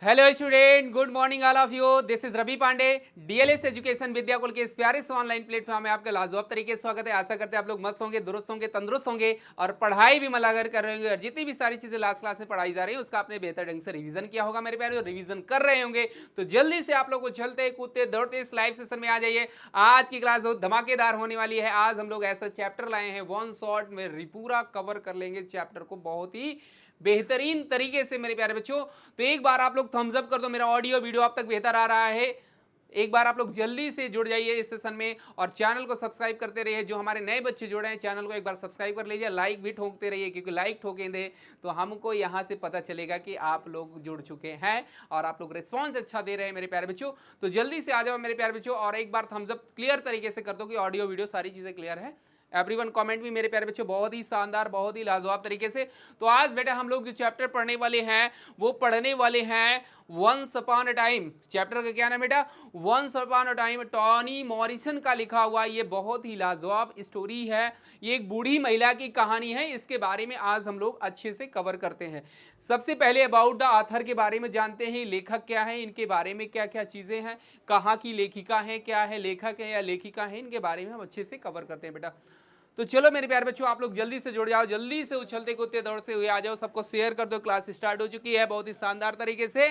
Hello student, good morning all of you. This is Ravi Pandey. DLS education Vidyakul के इस प्यारे से ऑनलाइन प्लेटफॉर्म में आपका लाजवाब तरीके से स्वागत है। आशा करते हैं आप लोग मस्त होंगे, दुरुस्त होंगे, तंदुरुस्त होंगे और पढ़ाई भी मलागर कर रहे होंगे और जितनी भी सारी चीजें लास्ट क्लास में पढ़ाई जा रही है उसका आपने बेहतर ढंग से रिवीजन किया होगा। मेरे प्यारे, रिवीजन कर रहे होंगे तो जल्दी से आप लोग को चलते कूदते दौड़ते इस लाइव सेशन में आ जाइए। आज की क्लास बहुत धमाकेदार होने वाली है। आज हम लोग ऐसा चैप्टर लाए हैं, वन शॉट में पूरा कवर कर लेंगे चैप्टर को बहुत ही बेहतरीन तरीके से मेरे प्यारे बच्चों। तो एक बार आप लोग थम्स अप कर दो, मेरा ऑडियो वीडियो आप तक बेहतर आ रहा है। एक बार आप लोग जल्दी से जुड़ जाइए इस सेशन में और चैनल को सब्सक्राइब करते रहिए। जो हमारे नए बच्चे जुड़े हैं चैनल को एक बार सब्सक्राइब कर लीजिए, लाइक भी ठोकते रहिए क्योंकि लाइक ठोकेंगे तो हमको यहाँ से पता चलेगा कि आप लोग जुड़ चुके हैं और आप लोग रिस्पॉन्स अच्छा दे रहे हैं मेरे प्यारे बच्चों। तो जल्दी से आ जाओ मेरे प्यारे बच्चों और एक बार थम्स अप क्लियर तरीके से कर दो कि ऑडियो वीडियो सारी चीज़ें क्लियर है। एवरीवन कमेंट भी मेरे प्यारे बच्चों बहुत ही शानदार, बहुत ही लाजवाब तरीके से। तो आज बेटा हम लोग जो चैप्टर पढ़ने वाले हैं वो पढ़ने वाले हैं once upon a time. Chapter का क्या नाम बेटा? Once upon a time. Toni Morrison का लिखा हुआ ये बहुत ही लाजवाब स्टोरी है। ये एक बूढ़ी महिला की कहानी है। इसके बारे में आज हम लोग अच्छे से कवर करते हैं। सबसे पहले अबाउट द ऑथर के बारे में जानते हैं। लेखक क्या है, इनके बारे में क्या क्या चीजें हैं, कहाँ की लेखिका है, क्या है लेखक है या लेखिका है, इनके बारे में हम अच्छे से कवर करते हैं बेटा। तो चलो मेरे प्यारे बच्चों, आप लोग जल्दी से जुड़ जाओ, जल्दी से उछलते कूदते दौड़ते हुए आ जाओ। सबको शेयर कर दो, क्लास स्टार्ट हो चुकी है बहुत ही शानदार तरीके से।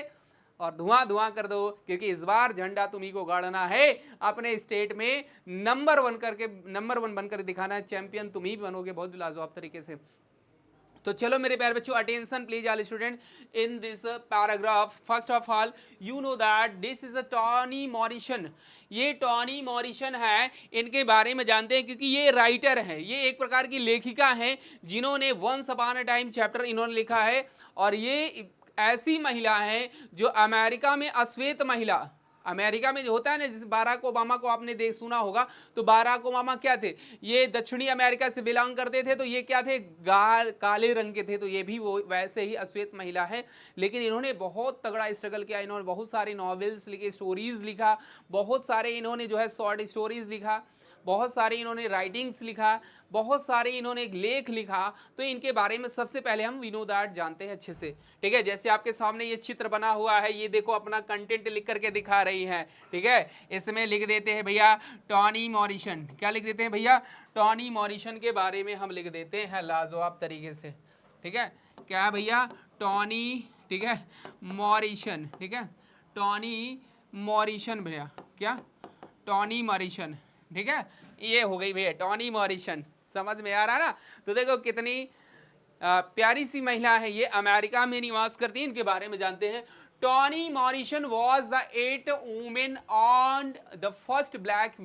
और धुआं धुआं कर दो क्योंकि इस बार झंडा तुम्ही को गाड़ना है अपने स्टेट में। नंबर वन करके, नंबर वन बनकर दिखाना है। चैंपियन तुम ही बनोगे बहुत लाजवाब तरीके से। तो चलो मेरे प्यारे बच्चों, attention please all student in this paragraph. First of all you know that this is a Toni Morrison. ये टॉनी मॉरिसन है, इनके बारे में जानते हैं क्योंकि ये राइटर है, ये एक प्रकार की लेखिका हैं जिन्होंने once upon a time chapter इन्होंने लिखा है। और ये ऐसी महिला है जो अमेरिका में अश्वेत महिला, अमेरिका में जो होता है ना, जिस बाराक ओबामा को आपने देख सुना होगा, तो बाराक ओबामा क्या थे, ये दक्षिणी अमेरिका से बिलोंग करते थे। तो ये क्या थे, काले रंग के थे। तो ये भी वो वैसे ही अश्वेत महिला है, लेकिन इन्होंने बहुत तगड़ा स्ट्रगल किया। इन्होंने बहुत सारे नॉवेल्स लिखे, स्टोरीज लिखा, बहुत सारे इन्होंने जो है शॉर्ट स्टोरीज लिखा, बहुत सारे इन्होंने राइटिंग्स लिखा, बहुत सारे इन्होंने एक लेख लिखा। तो इनके बारे में सबसे पहले हम वी नो दैट जानते हैं अच्छे से। ठीक है, जैसे आपके सामने ये चित्र बना हुआ है, ये देखो अपना कंटेंट लिख करके दिखा रही है। ठीक है, इसमें लिख देते हैं भैया टॉनी मॉरिसन। क्या लिख देते हैं भैया? टॉनी मॉरिसन के बारे में हम लिख देते हैं लाजवाब तरीके से। ठीक है, क्या भैया? टॉनी, ठीक है, मॉरिसन। ठीक है, टॉनी मॉरिसन भैया, क्या? Toni Morrison. ठीक है, ये हो गई भैया टॉनी मॉरिसन। समझ में आ रहा ना? तो देखो कितनी प्यारी सी महिला है, ये अमेरिका में निवास करती है। इनके बारे में जानते हैं। Toni Morrison was the 8th women on the first black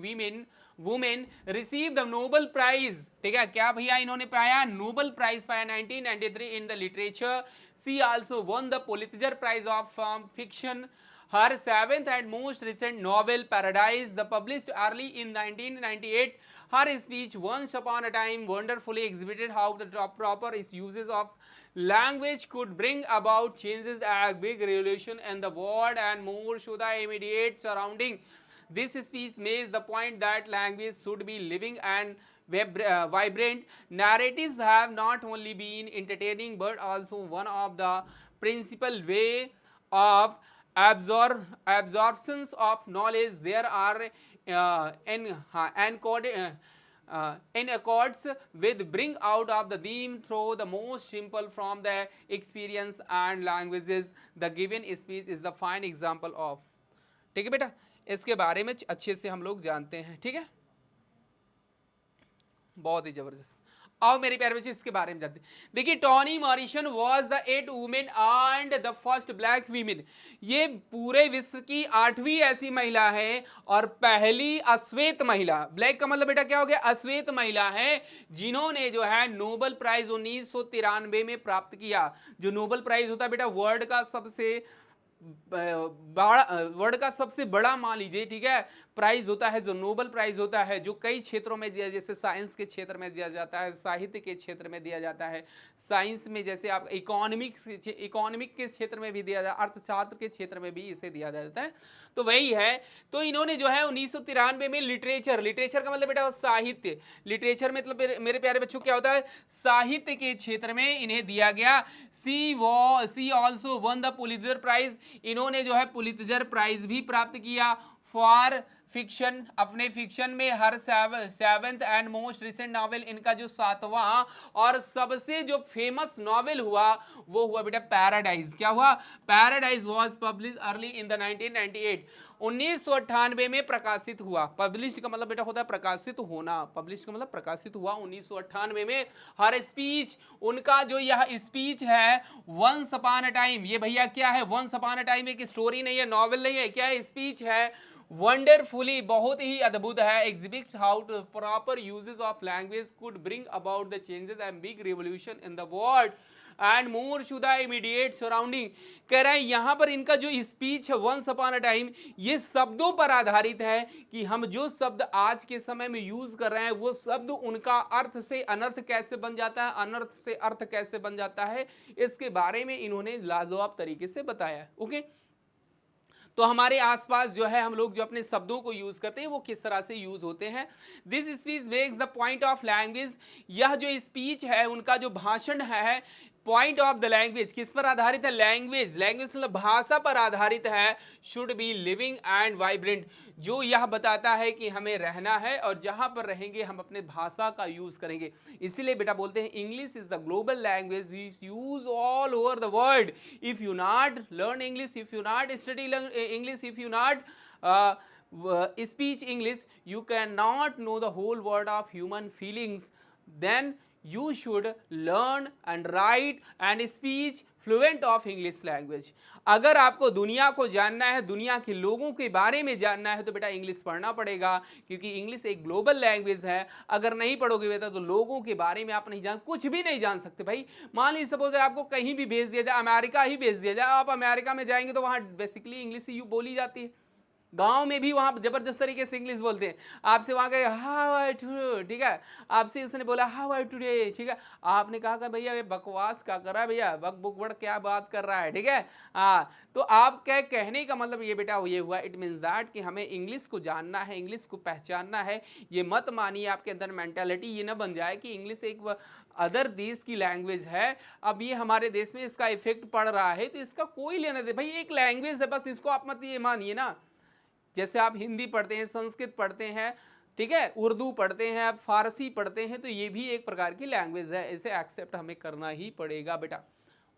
women receive the Nobel prize. ठीक है, क्या भैया इन्होंने पाया? नोबल प्राइज पाया 1993 in the literature. She also won the Pulitzer prize of fiction. Her seventh and most recent novel, Paradise, the published early in 1998, her speech Once Upon a Time wonderfully exhibited how the proper uses of language could bring about changes, a big revolution in the world and more so the immediate surrounding. This speech makes the point that language should be living and vibrant. Narratives have not only been entertaining but also one of the principal way of absorptions of knowledge. There are in accords with bring out of the theme through the most simple from the experience and languages. The given speech is the fine example of। ठीक है बेटा, इसके बारे में अच्छे से हम लोग जानते हैं। ठीक है, बहुत ही जबरदस्त। आओ मेरे प्यारे बच्चों, इसके बारे में जानते हैं। देखिए, Toni Morrison was the 8th women and the first black women. ये पूरे विश्व की 8वीं ऐसी महिला है और पहली अश्वेत महिला। ब्लैक का मतलब बेटा क्या हो गया? अश्वेत महिला है जिन्होंने जो है नोबल प्राइज 1993 में प्राप्त किया। जो नोबल प्राइज होता है बेटा वर्ल्ड का सबसे बड़ा, वर्ल्ड का सबसे बड़ा मान लीजिए, ठीक है, प्राइज होता है, जो नोबेल प्राइज होता है, जो कई क्षेत्रों में दिया, जैसे साइंस के क्षेत्र में दिया जाता है, साहित्य के क्षेत्र में दिया जाता है, साइंस में जैसे आप इकोनॉमिक के क्षेत्र में भी दिया जाता है, अर्थशास्त्र के क्षेत्र में भी इसे दिया जाता है। तो वही है। तो इन्होंने जो है 1993 में लिटरेचर का मतलब बेटा साहित्य, लिटरेचर मतलब मेरे प्यारे बच्चों क्या होता है, साहित्य के क्षेत्र में इन्हें दिया गया। She also won the Pulitzer prize, इन्होंने जो है पुलित्जर प्राइज भी प्राप्त किया फॉर फिक्शन, अपने फिक्शन में her seventh and most recent novel, इनका जो 7वां और सबसे जो फेमस नॉवेल हुआ वो हुआ बेटा पैराडाइज। क्या हुआ? Paradise was publish early in the 1998, 1998 में प्रकाशित हुआ। पब्लिश्ड का मतलब बेटा होता है प्रकाशित होना, पब्लिश का मतलब प्रकाशित हुआ 1998 में। हर स्पीच, उनका जो यह स्पीच है वंस अपॉन अ टाइम, ये भैया क्या है, वंस अपॉन अ टाइम एक स्टोरी नहीं है, नॉवेल नहीं है, क्या है, स्पीच है, वंडरफुली बहुत ही अद्भुत है, exhibits how to proper uses of language could bring about the changes and big revolution in the world and more to the immediate surrounding. कह रहे हैं यहां पर इनका जो स्पीच है वंस अपॉन अ टाइम, ये शब्दों पर आधारित है कि हम जो शब्द आज के समय में यूज कर रहे हैं वो शब्द उनका अर्थ से अनर्थ कैसे बन जाता है, अनर्थ से अर्थ कैसे बन जाता है, इसके बारे में इन्होंने लाजवाब तरीके से बताया है। ओके, तो हमारे आसपास जो है हम लोग जो अपने शब्दों को यूज करते हैं वो किस तरह से यूज होते हैं। This speech makes the point of language, यह जो स्पीच है उनका जो भाषण है, पॉइंट ऑफ द लैंग्वेज किस पर आधारित है, लैंग्वेज मतलब भाषा पर आधारित है, should be living and vibrant, जो यह बताता है कि हमें रहना है और जहां पर रहेंगे हम अपने भाषा का यूज करेंगे। इसीलिए बेटा बोलते हैं English is the global language use all over the world. If you not learn English, if you not study English, if you not speech English, you cannot know the whole world of human feelings. Then you should learn and write and speech fluent of English language. अगर आपको दुनिया को जानना है, दुनिया के लोगों के बारे में जानना है तो बेटा इंग्लिश पढ़ना पड़ेगा, क्योंकि इंग्लिश एक ग्लोबल लैंग्वेज है। अगर नहीं पढ़ोगे बेटा तो लोगों के बारे में आप नहीं जान, कुछ भी नहीं जान सकते भाई। मान लीजिए सपोज आपको कहीं भी भेज दिया जाए, अमेरिका ही भेज दिया जाए, आप अमेरिका में जाएंगे तो वहां बेसिकली इंग्लिश ही बोली जाती है। गांव में भी वहां जबरदस्त तरीके से इंग्लिश बोलते हैं। आपसे वहां गए हाउ आर टू, ठीक है, आपसे उसने बोला हाउ आर टुडे, ठीक है, आपने कहा कि भैया ये बकवास क्या कर रहा है भैया, बक बुक बड़ क्या बात कर रहा है, ठीक है। हाँ, तो आप क्या कहने का मतलब ये बेटा ये हुआ, इट मीन्स दैट कि हमें इंग्लिश को जानना है, इंग्लिश को पहचानना है। ये मत मानिए आपके अंदर मेंटालिटी ये ना बन जाए कि इंग्लिश एक अदर देश की लैंग्वेज है, अब ये हमारे देश में इसका इफेक्ट पड़ रहा है तो इसका कोई लेना दे भाई, एक लैंग्वेज है बस, इसको आप मत ये मानिए ना। जैसे आप हिंदी पढ़ते हैं, संस्कृत पढ़ते हैं, ठीक है, उर्दू पढ़ते हैं, आप फारसी पढ़ते हैं, तो ये भी एक प्रकार की लैंग्वेज है, इसे एक्सेप्ट हमें करना ही पड़ेगा बेटा।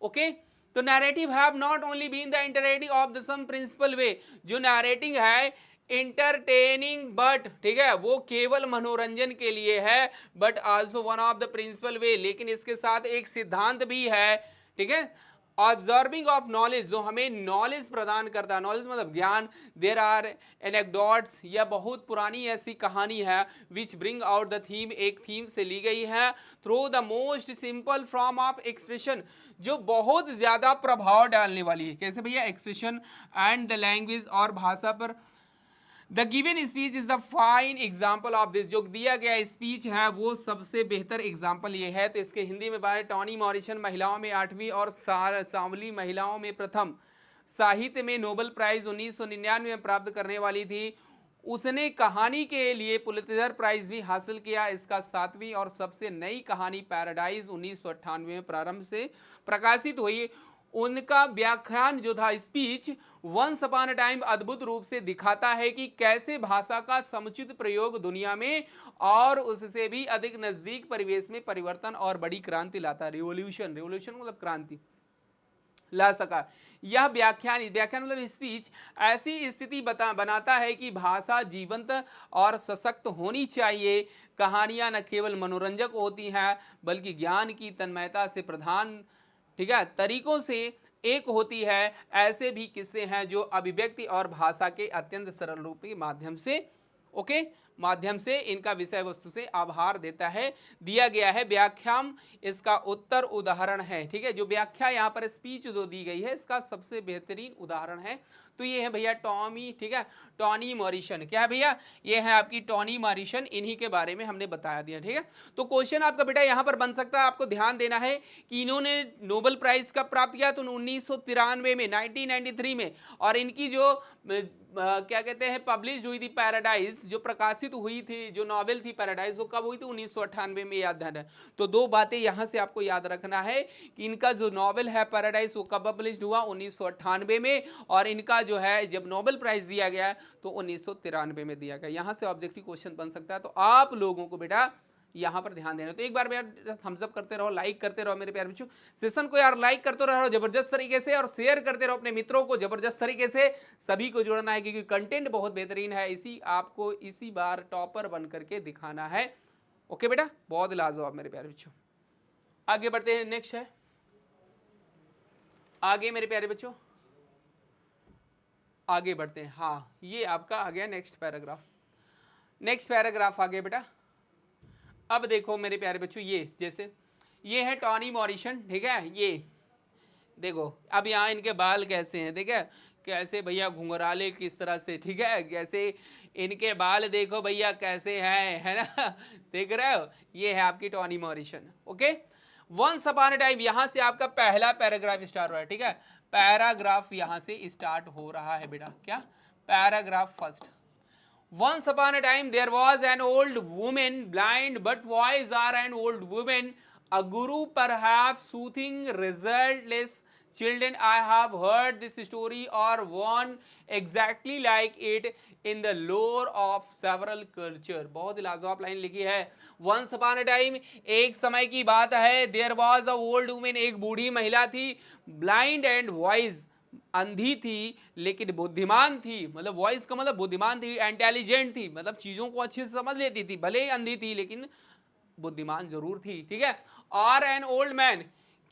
ओके, तो narrative have not only been the interactive of the some principal way, जो नैरेटिंग है इंटरटेनिंग बट, ठीक है, वो केवल मनोरंजन के लिए है, but also one of the principal way, लेकिन इसके साथ एक सिद्धांत भी है, ठीक है, ऑब्जर्विंग ऑफ नॉलेज, जो हमें नॉलेज प्रदान करता है, नॉलेज मतलब ज्ञान। देर आर एनेक्डोट्स, यह बहुत पुरानी ऐसी कहानी है, विच ब्रिंग आउट द थीम, एक थीम से ली गई है, through the most simple form of expression, जो बहुत ज्यादा प्रभाव डालने वाली है। कैसे भैया? एक्सप्रेशन एंड द लैंग्वेज, और भाषा पर। The given speech is the fine example of this, जो दिया गया स्पीच है वो सबसे बेहतर एग्जाम्पल ये है। तो इसके हिंदी में बारे, टॉनी मॉरिसन महिलाओं में 8वीं और सांवली महिलाओं में प्रथम, साहित्य में नोबेल प्राइज 1999 में प्राप्त करने वाली थी। उसने कहानी के लिए पुलित्जर प्राइज भी हासिल किया। इसका 7वीं और सबसे नई कहानी पैराडाइज 1998 में प्रारंभ से प्रकाशित हुई। उनका व्याख्यान जो था, speech once upon a time, अद्भुत रूप से दिखाता है कि कैसे भाषा का समुचित प्रयोग दुनिया में और उससे भी अधिक नजदीक परिवेश में परिवर्तन और बड़ी क्रांति लाता है। रिवोल्यूशन मतलब क्रांति ला सका। यह व्याख्यान मतलब स्पीच ऐसी स्थिति बनाता है कि भाषा जीवंत और सशक्त होनी चाहिए। कहानियां न केवल मनोरंजक होती हैं बल्कि ज्ञान की तन्मयता से प्रधान, ठीक है, तरीकों से एक होती है। ऐसे भी किस्से हैं जो अभिव्यक्ति और भाषा के अत्यंत सरल रूप के माध्यम से, ओके, माध्यम से इनका विषय वस्तु से आभार देता है। दिया गया है व्याख्याम इसका उत्तर उदाहरण है। ठीक है, जो व्याख्या यहाँ पर स्पीच जो दी गई है इसका सबसे बेहतरीन उदाहरण है। तो ये है भैया टॉमी, ठीक है, टॉनी मॉरिसन। क्या है भैया, ये है आपकी टॉनी मॉरिसन, इन्हीं के बारे में हमने बता दिया। ठीक है, तो क्वेश्चन आपका बेटा यहाँ पर बन सकता है, आपको ध्यान देना है कि इन्होंने नोबेल प्राइज कब प्राप्त किया, तो 1993 में, 1993 में। और इनकी जो क्या कहते हैं पब्लिश हुई थी पैराडाइज, जो प्रकाशित हुई थी जो नॉवेल थी पैराडाइज, वो कब हुई थी, 1998 में, याद है। तो दो बातें यहाँ से आपको याद रखना है कि इनका जो नॉवेल है पैराडाइज वो कब पब्लिश हुआ, 1998 में, और इनका जो है जब नोबेल प्राइज दिया गया तो 1993 में दिया गया। यहाँ से ऑब्जेक्टिव क्वेश्चन बन सकता है। तो आप लोगों को बेटा यहाँ पर ध्यान देना। तो एक बार यार थम्स अप करते रहो, लाइक करते रहो मेरे प्यारे बच्चों, सेशन को यार लाइक करते रहो जबरदस्त तरीके से, और शेयर करते रहो अपने मित्रों को जबरदस्त तरीके से। सभी को जुड़ना है क्योंकि कंटेंट बहुत बेहतरीन है, आपको इसी बार टॉपर बन करके दिखाना है। ओके बेटा, बहुत लाजवाब मेरे प्यारे बच्चों। आगे बढ़ते हैं, नेक्स्ट है आगे मेरे प्यारे बच्चों, आगे बढ़ते हैं। हाँ, ये आपका आ गया नेक्स्ट पैराग्राफ। नेक्स्ट पैराग्राफ आ गया बेटा। अब देखो मेरे प्यारे बच्चों, ये जैसे ये है टॉनी मॉरिसन, ठीक है, ये देखो अब यहाँ इनके बाल कैसे हैं, ठीक है, कैसे भैया घुंघराले किस तरह से, ठीक है, कैसे इनके बाल देखो भैया कैसे हैं, है ना, देख रहे हो, ये है आपकी Toni Morrison. Okay, once upon a time, यहाँ से आपका पहला पैराग्राफ स्टार्ट हो रहा है। ठीक है, पैराग्राफ यहाँ से स्टार्ट हो रहा है बेटा, क्या, paragraph first. Once upon a time there was an old woman, blind but wise are an old woman, a guru perhaps soothing resultless children. I have heard this story or one exactly like it in the lore of several culture. बहुत लाजवाब line लिखी है। Once upon a time, एक समय की बात है, there was a old woman, एक बूढ़ी महिला थी, blind and wise, अंधी थी लेकिन बुद्धिमान थी, मतलब वॉइस का मतलब बुद्धिमान थी, इंटेलिजेंट थी, मतलब चीजों को अच्छे से समझ लेती थी, भले ही अंधी थी लेकिन बुद्धिमान जरूर थी। ठीक है, और एन ओल्ड मैन,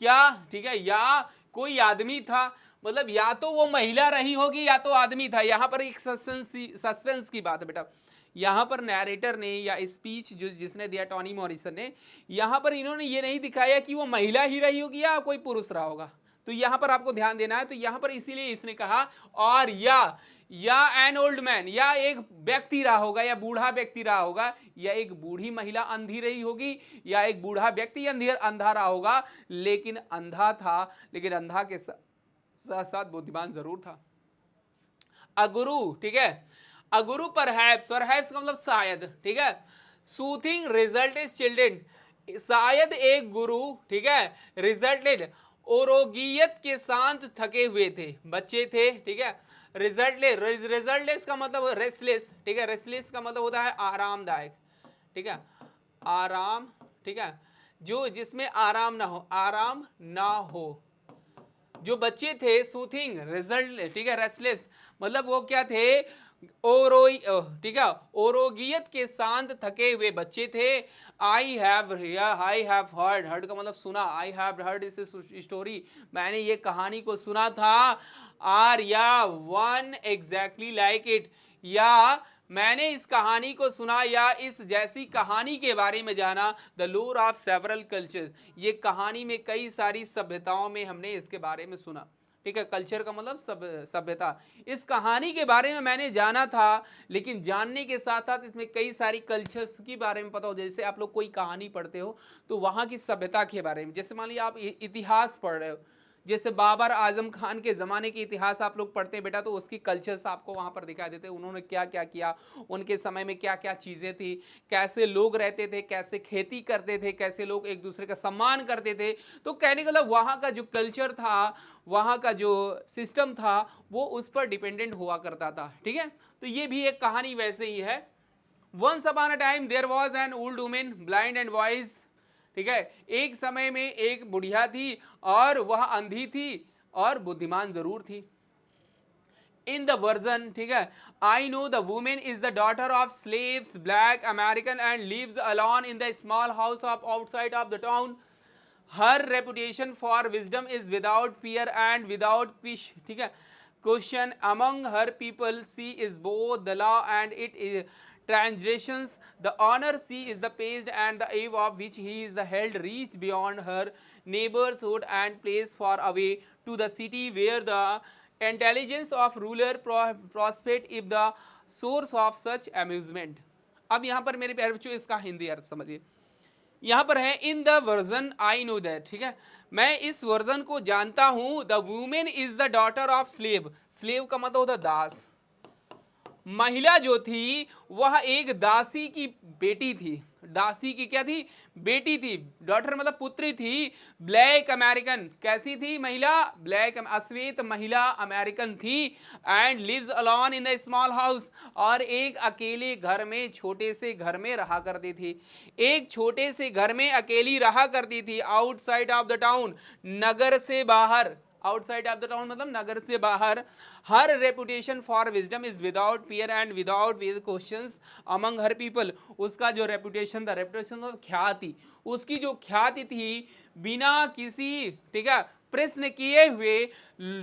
क्या, ठीक है, या कोई आदमी था, मतलब या तो वो महिला रही होगी या तो आदमी था। यहां पर एक सस्पेंस की बात है बेटा, यहां पर नैरेटर ने या स्पीच जो जिसने दिया टॉनी मॉरिसन ने, यहां पर इन्होंने ये नहीं दिखाया कि वो महिला ही रही होगी या कोई पुरुष रहा होगा। तो यहां पर आपको ध्यान देना है। तो यहां पर इसीलिए इसने कहा और या एन ओल्ड मैन, या एक व्यक्ति रहा होगा, या बूढ़ा व्यक्ति रहा होगा, या एक बूढ़ी महिला अंधी रही होगी, या एक बूढ़ा व्यक्ति अंधा रहा होगा, लेकिन अंधा था, लेकिन अंधा के साथ साथ बुद्धिमान जरूर था। अगुरु, ठीक है, अगुरु परहैप्स का मतलब शायद, ठीक है, सूथिंग रिजल्ट इज चिल्ड्रन, शायद एक गुरु, ठीक है, रिजल्टेड, ओरोगियत के शांत थके हुए थे, बच्चे थे, ठीक है, रिजल्टलेस का मतलब रेस्टलेस, ठीक है, रेस्टलेस का मतलब होता है आरामदायक, ठीक है, आराम, ठीक है, जो जिसमें आराम ना हो, आराम ना हो। जो बच्चे थे सूथिंग, रिजल्ट, ठीक है, रेस्टलेस, मतलब वो क्या थे, ओरोई, ठीक है, ओरोगियत के शांत थके हुए बच्चे थे। आई हैव हर्ड का मतलब सुना, आई हैव हर्ड इस स्टोरी, मैंने ये कहानी को सुना था। आर या वन एग्जैक्टली लाइक इट, या मैंने इस कहानी को सुना या इस जैसी कहानी के बारे में जाना। द लोर ऑफ सेवरल कल्चर, ये कहानी में कई सारी सभ्यताओं में हमने इसके बारे में सुना। ठीक है, कल्चर का मतलब सभ्यता, इस कहानी के बारे में मैंने जाना था, लेकिन जानने के साथ साथ इसमें कई सारी कल्चर्स के बारे में पता हो। जैसे आप लोग कोई कहानी पढ़ते हो तो वहाँ की सभ्यता के बारे में, जैसे मान लीजिए आप इतिहास पढ़ रहे हो, जैसे बाबर आजम खान के ज़माने के इतिहास आप लोग पढ़ते हैं बेटा, तो उसकी कल्चर्स आपको वहाँ पर दिखाई देते हैं, उन्होंने क्या क्या किया, उनके समय में क्या क्या चीज़ें थी, कैसे लोग रहते थे, कैसे खेती करते थे, कैसे लोग एक दूसरे का सम्मान करते थे। तो कहने का मतलब वहाँ का जो कल्चर था, वहाँ का जो सिस्टम था, वो उस पर डिपेंडेंट हुआ करता था। ठीक है, तो ये भी एक कहानी वैसे ही है। Once upon a time there was an old woman blind and voice, ठीक है, एक समय में एक बुढ़िया थी और वह अंधी थी और बुद्धिमान जरूर थी। इन द वर्जन, ठीक है, I know the women is the daughter of slaves, black American and lives alone in the small house of outside of the town. Her reputation for wisdom is without fear and without pish, ठीक है, question among her people she is both the law and it is transgressions. The honor she is the paged and the awe of which he is the held reach beyond her neighborhood and place far away to the city where the intelligence of ruler prospect if the source of such amusement. अब यहाँ पर मेरे प्यारे बच्चों इसका हिंदी अर्थ समझिए। यहाँ पर है in the version I know that, ठीक है, मैं इस वर्जन को जानता हूं। The women is the daughter of slave, slave का मतलब होता दास, महिला जो थी वह एक दासी की बेटी थी, दासी की क्या थी, बेटी थी, डॉटर मतलब पुत्री थी। ब्लैक अमेरिकन, कैसी थी महिला, ब्लैक अश्वेत महिला अमेरिकन थी। And lives alone in the small house, और एक अकेले घर में, छोटे से घर में रहा करती थी, एक छोटे से घर में अकेली रहा करती थी। आउटसाइड ऑफ द टाउन, नगर से बाहर, आउटसाइड ऑफ द टाउन मतलब नगर से बाहर। Her reputation for wisdom is without fear and without questions among her people, उसका जो रेपुटेशन था, रेपुटेशन मतलब ख्याति, उसकी जो ख्याति थी बिना किसी, ठीक है, प्रश्न किए हुए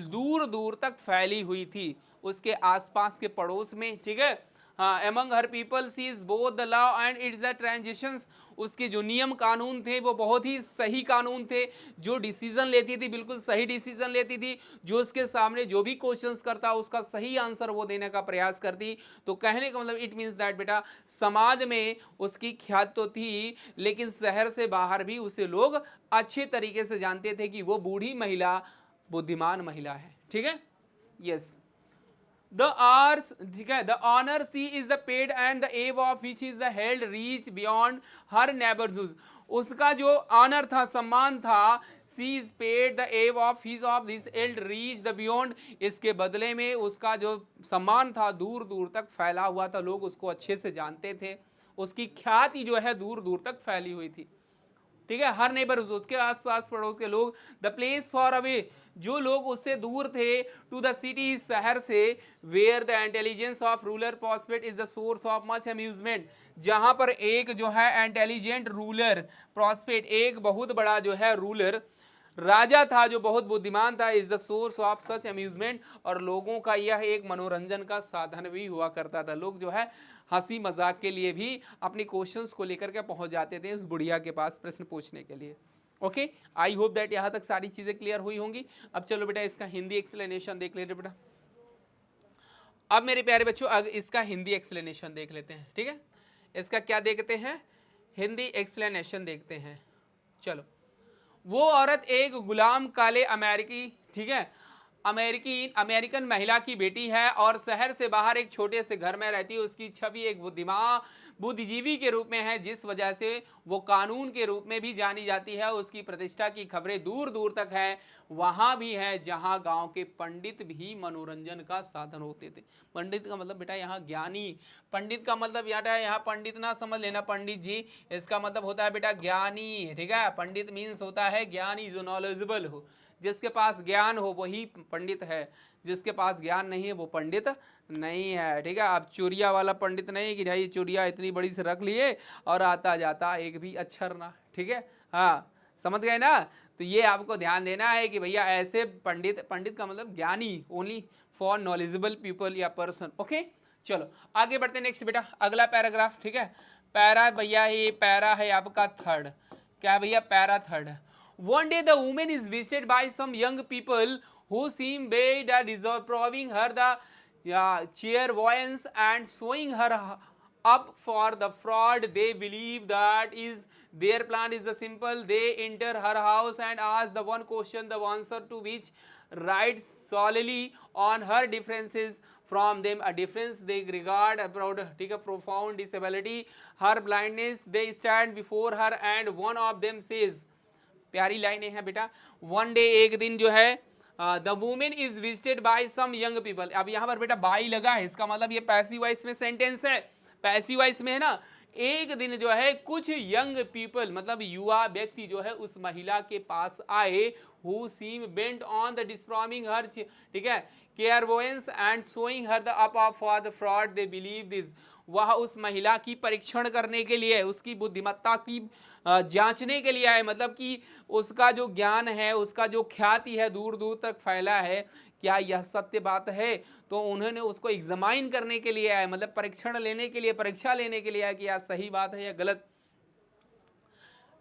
दूर दूर तक फैली हुई थी, उसके आसपास के पड़ोस में, ठीक है। हाँ, among her people she is both the law and it's the transitions, उसके जो नियम कानून थे वो बहुत ही सही कानून थे, जो डिसीजन लेती थी बिल्कुल सही डिसीजन लेती थी, जो उसके सामने जो भी क्वेश्चंस करता उसका सही आंसर वो देने का प्रयास करती। तो कहने का मतलब इट मीन्स दैट बेटा समाज में उसकी ख्याति तो थी, लेकिन शहर से बाहर भी उसे लोग अच्छे तरीके से जानते थे कि वो बूढ़ी महिला बुद्धिमान महिला है, ठीक है। यस, द आर्स, ठीक है, the honour she is the paid and the awe of which is the held reach beyond her neighbourhood, उसका जो ऑनर था, सम्मान था, she is paid the awe of his of this held reach the beyond, इसके बदले में उसका जो सम्मान था दूर दूर तक फैला हुआ था, लोग उसको अच्छे से जानते थे, उसकी ख्याति जो है दूर दूर तक फैली हुई थी, ठीक है। हर नेबर, उसके आसपास पड़ोस के लोग। द प्लेस फॉर अवे, जो लोग उससे दूर थे, टू द सिटी, शहर से, where the intelligence of ruler prospect is the source of much amusement, जहां पर एक जो है इंटेलिजेंट रूलर प्रॉस्पेक्ट, एक बहुत बड़ा जो है रूलर राजा था जो बहुत बुद्धिमान था, is the source of such amusement, और लोगों का यह एक मनोरंजन का साधन भी हुआ करता था। लोग जो है हंसी मजाक के लिए भी अपने क्वेश्चंस को लेकर के पहुंच जाते थे उस बुढ़िया के पास प्रश्न पूछने के लिए। ओके, आई होप दैट यहाँ तक सारी चीजें क्लियर हुई होंगी। अब चलो बेटा इसका हिंदी एक्सप्लेनेशन देख लेते बेटा। अब मेरे प्यारे बच्चों अब इसका हिंदी एक्सप्लेनेशन देख लेते हैं, ठीक है। इसका क्या देखते हैं, हिंदी एक्सप्लेनेशन देखते हैं। चलो, वो औरत एक गुलाम काले अमेरिकी, ठीक है, अमेरिकन महिला की बेटी है और शहर से बाहर एक छोटे से घर में रहती है। उसकी छवि एक बुद्धिजीवी के रूप में है, जिस वजह से वो कानून के रूप में भी जानी जाती है। उसकी प्रतिष्ठा की खबरें दूर दूर तक है, वहां भी है जहां गांव के पंडित भी मनोरंजन का साधन होते थे। पंडित का मतलब बेटा यहाँ ज्ञानी, पंडित का मतलब यहाँ पंडित ना समझ लेना पंडित जी, इसका मतलब होता है बेटा ज्ञानी, ठीक है। पंडित मीन्स होता है ज्ञानी, जो नॉलेजेबल हो, जिसके पास ज्ञान हो वही पंडित है, जिसके पास ज्ञान नहीं है वो पंडित नहीं है, ठीक है। अब चोरिया वाला पंडित नहीं कि भाई चोरिया इतनी बड़ी से रख लिए और आता जाता एक भी अक्षर ना, ठीक है। हाँ, समझ गए ना। तो ये आपको ध्यान देना है कि भैया ऐसे पंडित, पंडित का मतलब ज्ञानी, ओनली फॉर नॉलेजेबल पीपल या पर्सन। ओके, चलो आगे बढ़ते हैं। नेक्स्ट बेटा अगला पैराग्राफ, ठीक है। पैरा भैया ये पैरा है आपका थर्ड, क्या भैया, para third. One day the woman is visited by some young people who seem bad at disapproving her the clairvoyance and showing her up for the fraud they believe that is their plan is the simple. They enter her house and ask the one question, the answer to which rides solely on her differences from them, a difference they regard abroad, take a profound disability, her blindness. They stand before her and one of them says, प्यारी लाइनें हैं बेटा, one day एक दिन जो है, the women is visited by some young people. अब यहाँ पर बेटा बाई लगा है, इसका मतलब ये पैसिव वॉइस में सेंटेंस है, पैसिव वॉइस में है ना। एक दिन जो है कुछ यंग पीपल मतलब युवा व्यक्ति जो है उस महिला के पास आए, who seem bent on the disproving her, ठीक है, clairvoyance and showing her the up for the fraud they believe this. वह उस महिला की परीक्षण करने के लिए, उसकी बुद्धिमत्ता की जांचने के लिए आए, मतलब कि उसका जो ज्ञान है, उसका जो ख्याति है दूर दूर तक फैला है क्या यह सत्य बात है? तो उन्होंने उसको एग्जामाइन करने के लिए आए, मतलब परीक्षण लेने के लिए, परीक्षा लेने के लिए आए कि यह सही बात है या गलत।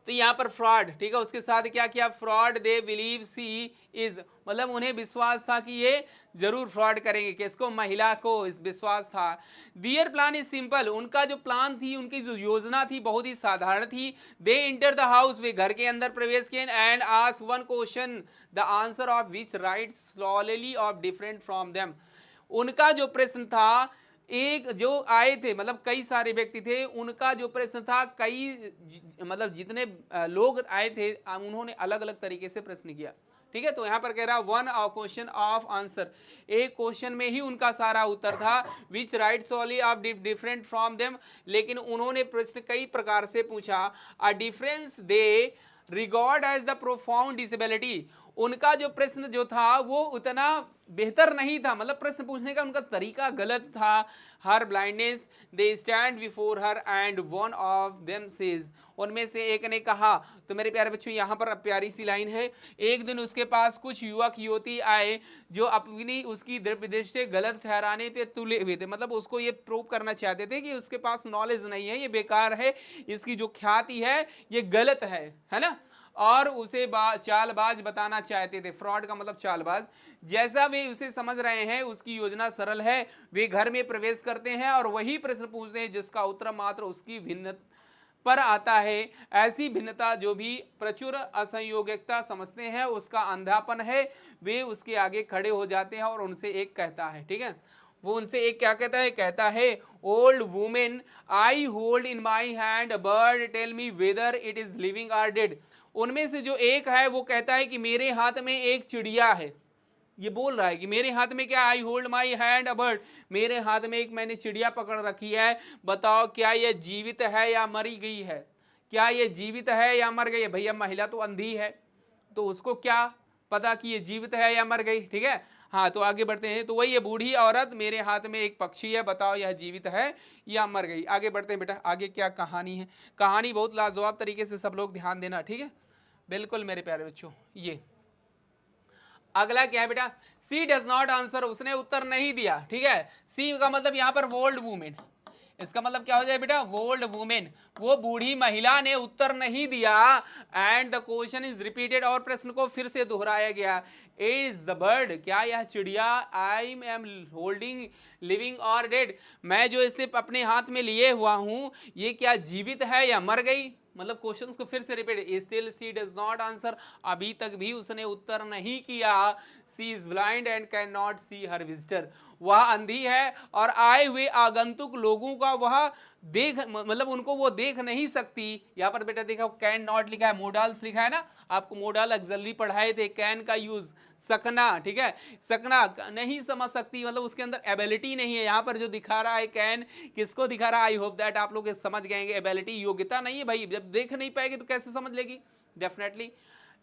तो यहाँ पर फ्रॉड, ठीक है, उसके साथ क्या किया, fraud they believe she is, मतलब उन्हें विश्वास था कि ये जरूर फ्रॉड करेंगे, किसको, महिला को इस विश्वास था। दियर प्लान इज सिंपल, उनका जो प्लान थी, उनकी जो योजना थी बहुत ही साधारण थी। दे इंटर द हाउस, वे घर के अंदर प्रवेश किए, and ask one question the answer of which right slowly of different from them. उनका जो प्रश्न था, एक जो आए थे, मतलब कई सारे व्यक्ति थे, उनका जो प्रश्न था, मतलब जितने लोग आए थे, उन्होंने अलग अलग तरीके से प्रश्न किया, ठीक है। तो यहां पर कह रहा वन क्वेश्चन ऑफ आंसर, एक क्वेश्चन में ही उनका सारा उत्तर था, which right solely of different from them, लेकिन उन्होंने प्रश्न कई प्रकार से पूछा। A difference they regard as the profound disability, उनका जो प्रश्न जो था वो उतना बेहतर नहीं था, मतलब प्रश्न पूछने का उनका तरीका गलत था। Her blindness they stand before her and one of them says, उनमें से एक ने कहा, तो मेरे प्यारे बच्चों यहाँ पर प्यारी सी लाइन है, एक दिन उसके पास कुछ युवक युवती आए जो अपनी उसकी दृष्टि गलत ठहराने पे तुले हुए थे, मतलब उसको ये प्रूव करना चाहते थे कि उसके पास नॉलेज नहीं है, ये बेकार है, इसकी जो ख्याति है ये गलत है ना, और उसे चालबाज बताना चाहते थे। फ्रॉड का मतलब चालबाज। जैसा वे उसे समझ रहे हैं उसकी योजना सरल है, वे घर में प्रवेश करते हैं और वही प्रश्न पूछते हैं जिसका उत्तर मात्र उसकी भिन्न पर आता है। ऐसी भिन्नता जो भी प्रचुर असंयोगिकता समझते हैं उसका अंधापन है। वे उसके आगे खड़े हो जाते हैं और उनसे एक कहता है, ठीक है, वो उनसे एक क्या कहता है, कहता है, old women I hold in my hand bird, tell me whether it is living or dead. उनमें से जो एक है वो कहता है कि मेरे हाथ में एक चिड़िया है, ये बोल रहा है कि मेरे हाथ में क्या, I hold my hand a bird, मेरे हाथ में एक मैंने चिड़िया पकड़ रखी है, बताओ क्या यह जीवित है या मरी गई है, क्या ये जीवित है या मर गई है। भैया महिला तो अंधी है, तो उसको क्या पता कि ये जीवित है या मर गई, ठीक है। हाँ, तो आगे बढ़ते हैं, तो वही ये बूढ़ी औरत, मेरे हाथ में एक पक्षी है, बताओ यह जीवित है या मर गई। आगे बढ़ते हैं बेटा, आगे क्या कहानी है, कहानी बहुत लाजवाब तरीके से सब लोग ध्यान देना, ठीक है, बिल्कुल मेरे प्यारे बच्चों। ये अगला क्या है बेटा, सी डज नॉट आंसर, उसने उत्तर नहीं दिया, ठीक है। सी का मतलब यहां पर वोल्ड वुमेन, इसका मतलब क्या हो जाए बेटा, वोल्ड वुमेन, वो बूढ़ी महिला ने उत्तर नहीं दिया। And the question is repeated, और प्रश्न को फिर से दोहराया गया, इज द बर्ड, क्या यह चिड़िया, आई एम होल्डिंग लिविंग और डेड, मैं जो इसे अपने हाथ में लिए हुआ हूं ये क्या जीवित है या मर गई, मतलब क्वेश्चन को फिर से repeat, still she does not answer, अभी तक भी उसने उत्तर नहीं किया। She is blind and can not see her visitor, वह अंधी है और आए हुए आगंतुक लोगों का वह देख, मतलब उनको वो देख नहीं सकती। यहाँ पर बेटा देखा कैन नॉट लिखा है, मोडाल्स लिखा है ना, आपको मोडाल एक्सली पढ़ाए थे, कैन का यूज सकना, ठीक है, सकना नहीं समझ सकती, मतलब उसके अंदर एबिलिटी नहीं है। यहाँ पर जो दिखा रहा है कैन, किसको दिखा रहा है, आई होप दैट आप लोग समझ गए, एबिलिटी योग्यता नहीं है भाई, जब देख नहीं पाएगी तो कैसे समझ लेगी, definitely.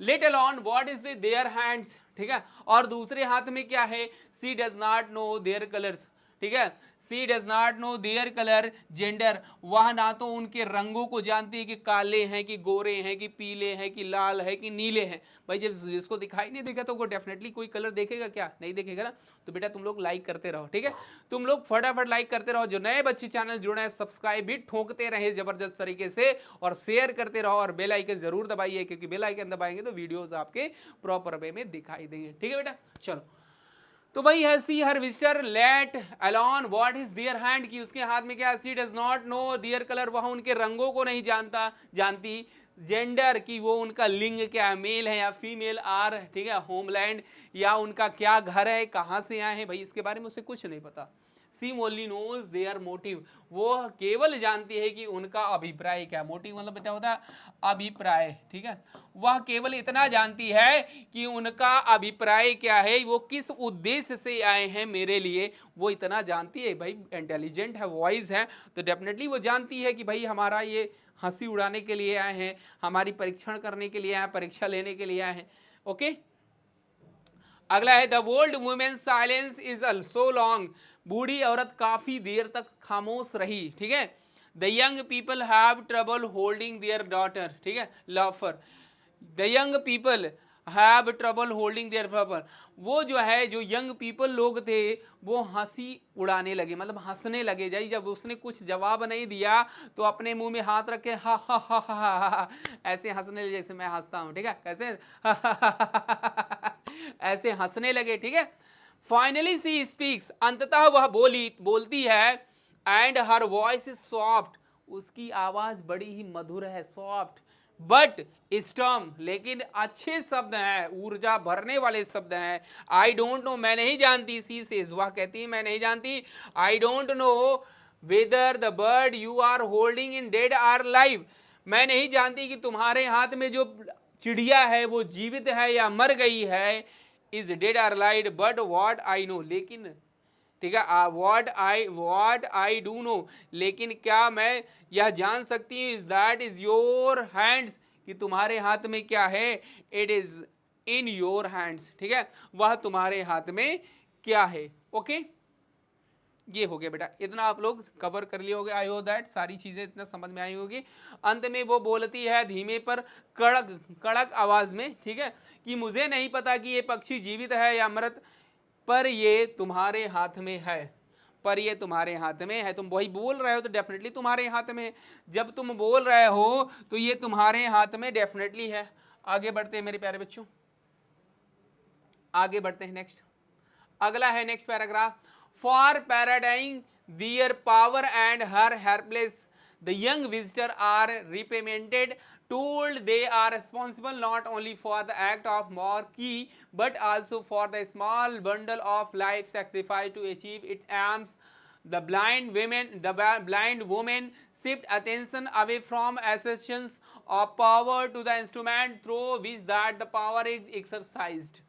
Let alone what is their hands, ठीक है, और दूसरे हाथ में क्या है, she does not know their colours, ठीक है, she does not know their colour gender, वह ना तो उनके रंगों को जानती है कि काले हैं कि गोरे हैं कि पीले हैं कि लाल है कि नीले हैं। भाई जब जिसको दिखाई नहीं देगा तो वो डेफिनेटली कोई कलर देखेगा क्या, नहीं देखेगा ना। तो बेटा तुम लोग लाइक करते रहो, ठीक है, तुम लोग फटाफट लाइक करते रहो, जो नए बच्चे चैनल जुड़े हैं सब्सक्राइब भी ठोकते रहे जबरदस्त तरीके से, और शेयर करते रहो, और बेल आइकन जरूर दबाइए, क्योंकि बेल आइकन दबाएंगे तो वीडियोस आपके प्रॉपर वे में दिखाई देंगे, ठीक है बेटा। चलो, तो भाई है see her visitor, let alone what is their hand, की उसके हाथ में क्या, she does not know their colour, वह उनके रंगों को नहीं जानती, जेंडर की वो उनका लिंग क्या है, मेल है या फीमेल आर, ठीक है, होमलैंड या उनका क्या घर है, कहां से आए हैं, भाई इसके बारे में उसे कुछ नहीं पता। सी ओनली नोज देयर मोटिव, वो केवल जानती है कि उनका अभिप्राय क्या, मोटिव मतलब बेटा होता है अभिप्राय, ठीक है, वह केवल इतना जानती है कि उनका अभिप्राय क्या है, वो किस उद्देश्य से आए हैं मेरे लिए, वो इतना जानती है। भाई इंटेलिजेंट है, वॉइस है, तो डेफिनेटली वो जानती है कि भाई हमारा ये हंसी उड़ाने के लिए आए हैं, हमारी परीक्षण करने के लिए आए, परीक्षा लेने के लिए आए हैं, ओके। अगला है the old women silence is so long, बूढ़ी औरत काफी देर तक खामोश रही, ठीक है। The young people have trouble holding their daughter, ठीक है, loafer, the young people have trouble holding their paper. वो जो है, जो यंग पीपल लोग थे, वो हंसी उड़ाने लगे, मतलब हंसने लगे। जाई जब उसने कुछ जवाब नहीं दिया तो अपने मुंह में हाथ रख के हा हा हा हा हा हा हा, ऐसे हंसने लगे जैसे मैं हंसता हूं, ठीक है, कैसे हा हा हा हा, ऐसे हंसने लगे, ठीक है। फाइनली सी स्पीक्स, अंततः वह बोलती है, and her voice is soft, उसकी आवाज बड़ी ही मधुर है, सॉफ्ट, बट स्टर्म, लेकिन अच्छे शब्द हैं, ऊर्जा भरने वाले शब्द हैं। आई डोंट नो, मैं नहीं जानती, सी सेज, वह कहती है मैं नहीं जानती, I don't know whether the bird you are holding in dead or live, मैं नहीं जानती कि तुम्हारे हाथ में जो चिड़िया है वो जीवित है या मर गई है, is dead or live, but what I know, लेकिन, ठीक है, व्हाट आई डू नो, लेकिन क्या मैं यह जान सकती हूँ, is that is your hands, कि तुम्हारे हाथ में क्या है, it is in your hands, ठीक है, वह तुम्हारे हाथ में क्या है। ओके, ये हो गया बेटा, इतना आप लोग कवर कर लिए होगे, आई होप दैट सारी चीजें इतना समझ में आई होगी। अंत में वो बोलती है धीमे पर कड़क कड़क आवाज में, ठीक है, कि मुझे नहीं पता कि ये पक्षी जीवित है या मृत, पर ये तुम्हारे हाथ में है, पर ये तुम्हारे हाथ में है, तुम वही बोल रहे हो तो डेफिनेटली तुम्हारे हाथ में है, जब तुम बोल रहे हो तो ये तुम्हारे हाथ में डेफिनेटली है। आगे बढ़ते हैं मेरे प्यारे बच्चों, आगे बढ़ते हैं नेक्स्ट, अगला है next paragraph. For parading their power and her helpless, the young visitor are reprimanded, told they are responsible not only for the act of marquee but also for the small bundle of life sacrifice to achieve its aims. The blind woman shift attention away from assertions of power to the instrument through which that the power is exercised.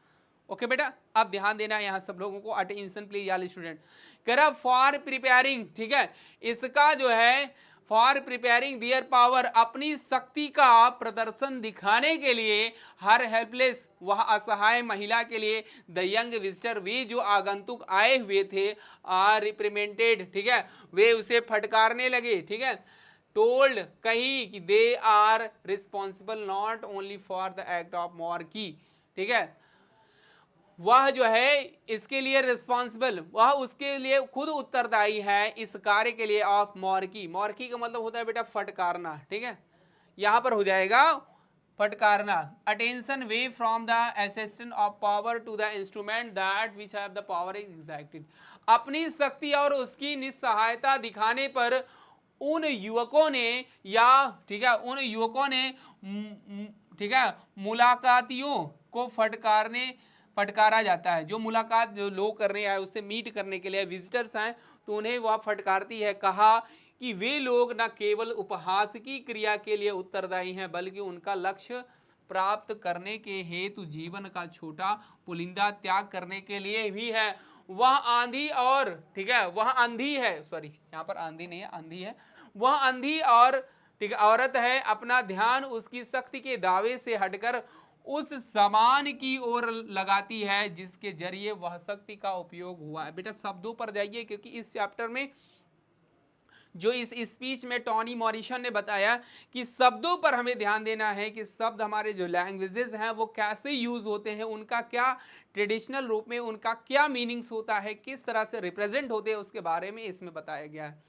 Okay बेटा, अब ध्यान देना है यहाँ सब लोगों को, attention please यार स्टूडेंट। कह रहा फॉर प्रिपेयरिंग, ठीक है, इसका जो है फॉर प्रिपेयरिंग दियर पावर, अपनी शक्ति का प्रदर्शन दिखाने के लिए, हर हेल्पलेस, वह असहाय महिला के लिए, द यंग विजिटर, वे जो आगंतुक आए हुए थे, आर रिप्रीमेंटेड, ठीक है, वे उसे फटकारने लगे, ठीक है, टोल्ड, कही कि they are responsible not only for the act of मॉर्की, ठीक है, वह जो है इसके लिए रिस्पॉन्सिबल, वह उसके लिए खुद उत्तरदायी है इस कार्य के लिए, ऑफ मॉर्की, मॉर्की का मतलब होता है बेटा फटकारना, ठीक है, यहां पर हो जाएगा फटकारना, attention way from the accession of power to the instrument that which have the power is exacted, अपनी शक्ति और उसकी निस्सहायता दिखाने पर उन युवकों ने, या ठीक है, उन युवकों ने, ठीक है, मुलाकातियों को फटकारा जाता है, जो मुलाकात जो लोग कर रहे हैं उससे मीट करने के लिए विजिटर्स हैं, तो उन्हें वह फटकारती है। कहा कि वे लोग न केवल उपहास की क्रिया के लिए उत्तरदायी हैं, बल्कि उनका लक्ष्य प्राप्त करने के हेतु जीवन का छोटा पुलिंदा त्याग करने के लिए भी है। वह आंधी और, ठीक है, वह अंधी है, सॉरी यहाँ पर आंधी नहीं है, अंधी है, वह अंधी और, ठीक है, औरत है, अपना ध्यान उसकी शक्ति के दावे से हटकर उस समान की ओर लगाती है जिसके जरिए वह शक्ति का उपयोग हुआ है। बेटा शब्दों पर जाइए, क्योंकि इस चैप्टर में जो इस स्पीच में टॉनी मॉरिसन ने बताया कि शब्दों पर हमें ध्यान देना है, कि शब्द हमारे जो लैंग्वेजेस हैं वो कैसे यूज होते हैं, उनका क्या ट्रेडिशनल रूप में उनका क्या मीनिंग्स होता है, किस तरह से रिप्रेजेंट होते हैं, उसके बारे में इसमें बताया गया है।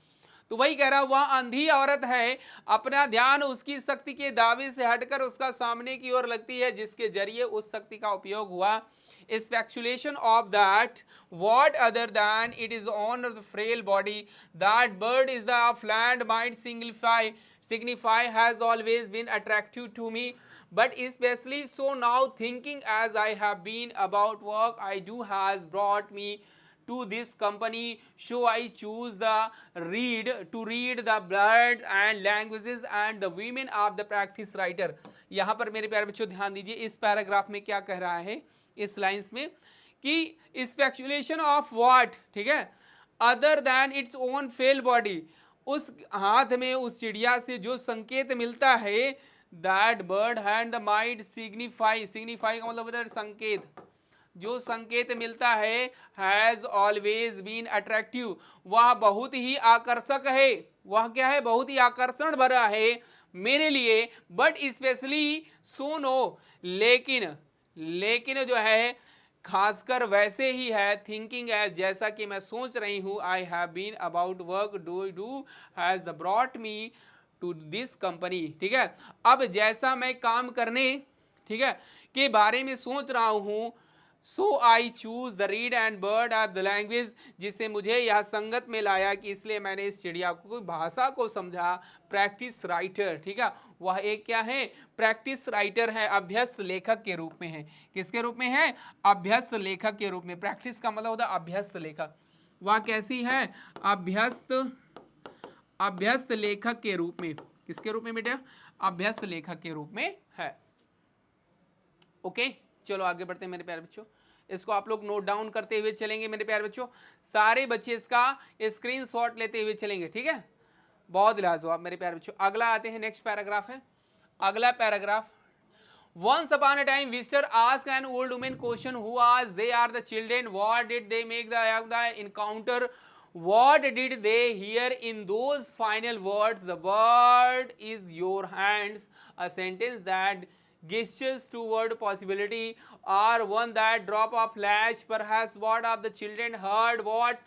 तो वही कह रहा, वह अंधी औरत है, अपना ध्यान उसकी शक्ति के दावे से हटकर उसका सामने की ओर लगती है जिसके जरिए उस शक्ति का उपयोग हुआ। Speculation of that what other than it is on the frail body that bird is the of land might signify has always been attractive to me, but especially so now, thinking as I have been about work I do has brought me to this company, so I choose the read the blood and languages and the women of the practice writer। यहाँ पर मेरे प्यारे बच्चों ध्यान दीजिए, इस paragraph में क्या कह रहा है इस लाइंस में, कि स्पेक्युलेशन ऑफ व्हाट, ठीक है, other than its own fail body, उस हाथ में उस चिड़िया से जो संकेत मिलता है, that bird hand the might signify, signify का मतलब होता है संकेत, जो संकेत मिलता है, हैज ऑलवेज बीन अट्रैक्टिव, वह बहुत ही आकर्षक है, वह क्या है, बहुत ही आकर्षण भरा है मेरे लिए, बट स्पेशली सो नो, लेकिन, लेकिन जो है खासकर वैसे ही है, थिंकिंग एज, जैसा कि मैं सोच रही हूँ, I have been about work do do has the brought me to this company. ठीक है, अब जैसा मैं काम करने, ठीक है, के बारे में सोच रहा हूँ, so I choose the reed and bird of the language, जिससे मुझे यह संगत में लाया कि इसलिए मैंने इस चिड़िया को, भाषा को समझा। प्रैक्टिस राइटर, ठीक है, वह एक क्या है, प्रैक्टिस राइटर है, अभ्यस्त लेखक के रूप में है। किसके रूप में है, अभ्यस्त लेखक के रूप में। प्रैक्टिस का मतलब होता है अभ्यस्त लेखक। वह कैसी है, अभ्यस्त, अभ्यस्त लेखक के रूप में। किसके रूप में बेटा, अभ्यस्त लेखक के रूप में है। ओके, चलो आगे बढ़ते हैं मेरे प्यारे बच्चों। इसको आप लोग नोट डाउन करते हुए चलेंगे मेरे प्यारे बच्चों, सारे बच्चे इसका स्क्रीनशॉट लेते हुए चलेंगे, ठीक है, बहुत लाजवाब मेरे प्यारे बच्चों। अगला आते हैं, नेक्स्ट पैराग्राफ है, अगला paragraph. Once upon a time, visitor asked an old woman question, who as they are the children, what did they make the encounter? What did they hear in those final words? The word is your hands. A sentence that gestures toward possibility, or one that drop a flash. Perhaps what of the children heard what?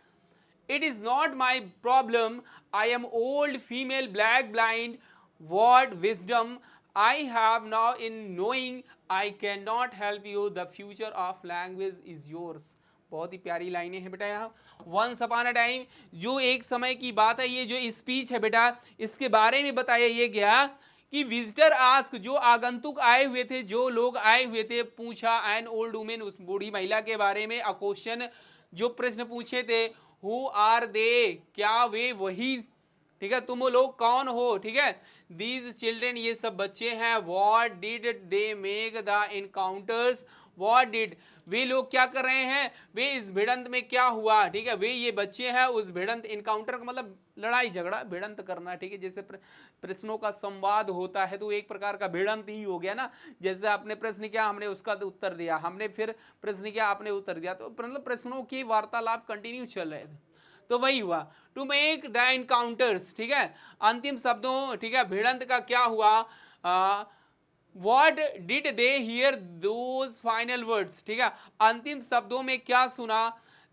It is not my problem. I am old, female, black, blind. What wisdom I have now in knowing I cannot help you. The future of language is yours. बहुत ही प्यारी लाइनें हैं बेटा यहाँ। Once upon a time, जो एक समय की बात है, ये जो स्पीच है बेटा, इसके बारे में बताया ये गया कि विजिटर आस्क, जो आगंतुक आए हुए थे, जो लोग आए हुए थे, पूछा एन ओल्ड वुमेन, उस बूढ़ी महिला के बारे में, अ क्वेश्चन, जो प्रश्न पूछे थे, हु आर दे, क्या वे वही, ठीक है, तुम लोग कौन हो, ठीक है, दीज चिल्ड्रेन, ये सब बच्चे हैं, what did they make the encounters, what did, वे लोग क्या कर रहे हैं, वे इस भिड़ंत में क्या हुआ, ठीक है, वे ये बच्चे हैं उस भिड़ंत, इनकाउंटर का मतलब लड़ाई झगड़ा, भिड़ंत करना, ठीक है, जैसे प्रश्नों का संवाद होता है तो एक प्रकार का भिड़ंत ही हो गया ना। जैसे आपने प्रश्न किया, हमने उसका उत्तर दिया, हमने फिर प्रश्न किया, आपने उत्तर दिया, तो मतलब प्रश्नों की वार्तालाप कंटिन्यू चल रहे थे, तो वही हुआ। टू मेक द इनकाउंटर्स, ठीक है, अंतिम शब्दों, ठीक है, भिड़ंत का क्या हुआ, what did they hear those final words, ठीक है, अंतिम शब्दों में क्या सुना,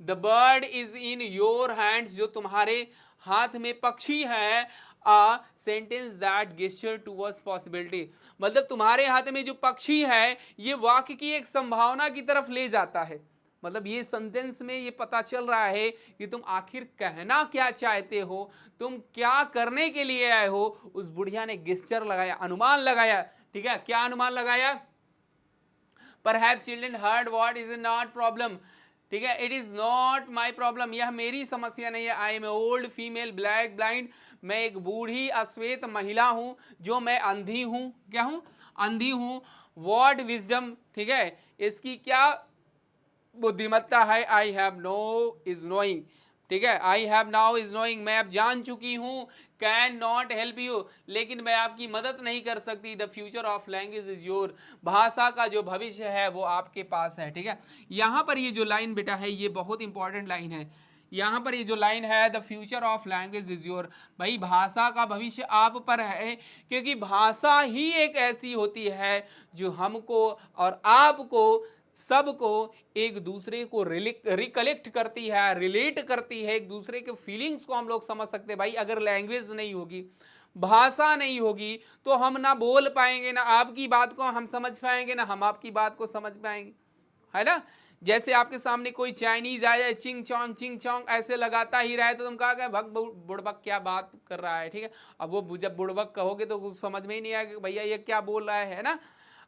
the bird is in your hands, जो तुम्हारे हाथ में पक्षी है, a sentence that gesture towards possibility, मतलब तुम्हारे हाथ में जो पक्षी है, ये वाक्य की एक संभावना की तरफ ले जाता है। मतलब ये सेंटेंस में ये पता चल रहा है कि तुम आखिर कहना क्या चाहते हो, तुम क्या करने के लिए आए हो। उस बुढ़िया ने गेस्चर लगाया, अनुमान लगाया, ठीक है, क्या अनुमान लगाया, perhaps children heard what is not problem, ठीक है, it is not my problem, यह मेरी समस्या नहीं है। I am old female black blind, मैं एक बूढ़ी अश्वेत महिला हूं, जो मैं अंधी हूं, क्या हूं, अंधी हूं। वॉट विजडम, ठीक है, इसकी क्या बुद्धिमत्ता है, I have know is knowing, ठीक है, I have now is knowing, मैं अब जान चुकी हूं। कैन नॉट हेल्प यू, लेकिन मैं आपकी मदद नहीं कर सकती। The future of language is your, भाषा का जो भविष्य है वो आपके पास है, ठीक है। यहां पर ये जो लाइन बेटा है, ये बहुत इंपॉर्टेंट लाइन है। यहां पर ये जो लाइन है, the future of language is your, भाई भाषा का भविष्य आप पर है, क्योंकि भाषा ही एक ऐसी होती है जो हमको और आपको, सबको एक दूसरे को रिकलेक्ट करती है, रिलेट करती है, एक दूसरे के फीलिंग्स को हम लोग समझ सकते हैं। भाई अगर लैंग्वेज नहीं होगी, भाषा नहीं होगी, तो हम ना बोल पाएंगे, ना आपकी बात को हम समझ पाएंगे, ना हम आपकी बात को समझ पाएंगे, है ना। जैसे आपके सामने कोई चाइनीज आ जाए, चिंग चोंग ऐसे लगाता ही रहे, तो तुम कहा भग बुड़बक क्या बात कर रहा है, ठीक है। अब वो जब बुड़बक कहोगे तो कुछ समझ में ही नहीं आएगा भैया ये क्या बोल रहा है ना।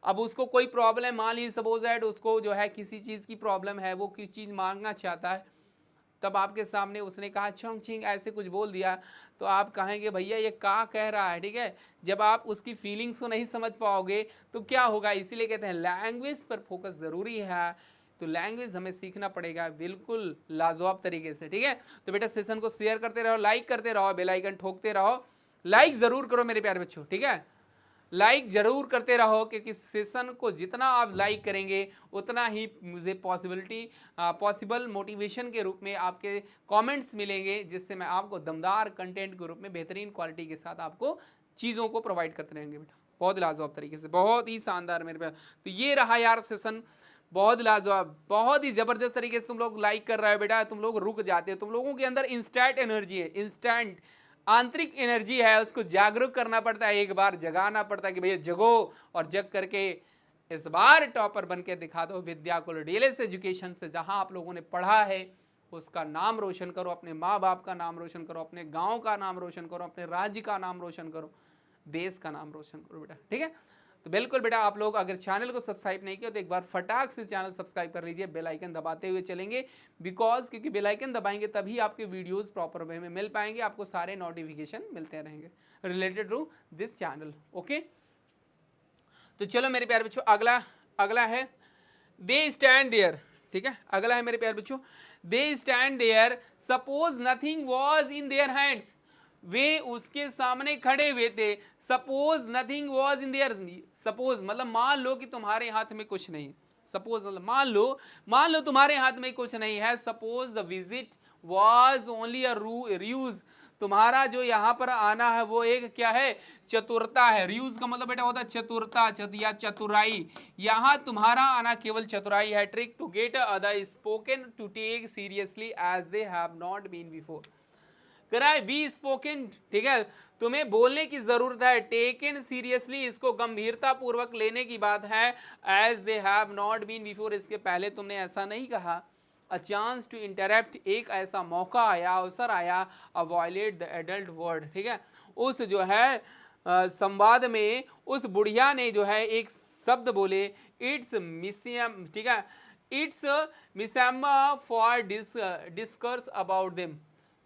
अब उसको कोई प्रॉब्लम, मान लीजिए सपोज दैट उसको जो है किसी चीज़ की प्रॉब्लम है, वो किसी चीज़ मांगना चाहता है, तब आपके सामने उसने कहा चोंग चिंग ऐसे कुछ बोल दिया, तो आप कहेंगे भैया ये क्या कह रहा है, ठीक है। जब आप उसकी फीलिंग्स को नहीं समझ पाओगे तो क्या होगा, इसीलिए कहते हैं लैंग्वेज पर फोकस ज़रूरी है। तो लैंग्वेज हमें सीखना पड़ेगा बिल्कुल लाजवाब तरीके से, ठीक है। तो बेटा सेशन को शेयर करते रहो, लाइक करते रहो, बेल आइकन ठोकते रहो, लाइक ज़रूर करो मेरे प्यारे बच्चों, ठीक है, लाइक जरूर करते रहो, क्योंकि सेशन को जितना आप लाइक करेंगे उतना ही मुझे पॉसिबल मोटिवेशन के रूप में आपके कमेंट्स मिलेंगे, जिससे मैं आपको दमदार कंटेंट के रूप में बेहतरीन क्वालिटी के साथ आपको चीज़ों को प्रोवाइड करते रहेंगे बेटा। बहुत लाजवाब तरीके से, बहुत ही शानदार मेरे पे। तो ये रहा यार सेशन, बहुत लाजवाब, बहुत ही जबरदस्त तरीके से तुम लोग लाइक कर रहे हो बेटा, तुम लोग रुक जाते हो, तुम लोगों के अंदर इंस्टेंट एनर्जी है, इंस्टेंट आंतरिक एनर्जी है, उसको जागरूक करना पड़ता है, एक बार जगाना पड़ता है कि भैया जगो, और जग करके इस बार टॉपर बन के दिखा दो विद्याकुल डीएलएस एजुकेशन से, जहां आप लोगों ने पढ़ा है उसका नाम रोशन करो, अपने माँ बाप का नाम रोशन करो, अपने गांव का नाम रोशन करो, अपने राज्य का नाम रोशन करो, देश का नाम रोशन करो बेटा, ठीक है। तो बिल्कुल बेटा, आप लोग अगर चैनल को सब्सक्राइब नहीं किया तो एक बार फटाक से चैनल सब्सक्राइब कर लीजिए, बेल आइकन दबाते हुए चलेंगे, बिकॉज क्योंकि बेल आइकन दबाएंगे तभी आपके वीडियोस प्रॉपर वे में मिल पाएंगे, आपको सारे नोटिफिकेशन मिलते रहेंगे related to this channel. Okay, तो चलो मेरे प्यारे बच्चों, अगला अगला है दे स्टैंड देयर, ठीक है। अगला है मेरे प्यारे बच्चों, they stand there suppose nothing was in their hands, वे उसके सामने खड़े हुए थे, suppose nothing was in their, suppose मतलब मान लो कि तुम्हारे हाथ में कुछ नहीं, सपोज मतलब मान लो तुम्हारे हाथ में कुछ नहीं है, suppose the visit was only a use, तुम्हारा जो यहाँ पर आना है वो एक क्या है, चतुरता है। रियूज का मतलब बेटा होता है चतुरता, या चतुराई, यहाँ तुम्हारा आना केवल चतुराई है। Trick to get other spoken to take seriously as they have not been before, कराए बी स्पोकन, ठीक है, तुम्हें बोलने की जरूरत है, टेकन सीरियसली इसको गंभीरता पूर्वक लेने की बात है, as they have not been before इसके पहले तुमने ऐसा नहीं कहा। अ चांस टू इंटरप्ट, एक ऐसा मौका आया, अवसर आया, अवॉयलेट द एडल्ट वर्ड, ठीक है, उस जो है संवाद में उस बुढ़िया ने जो है एक शब्द बोले, इट्स मिसियम, ठीक है, it's museum for discourse about them.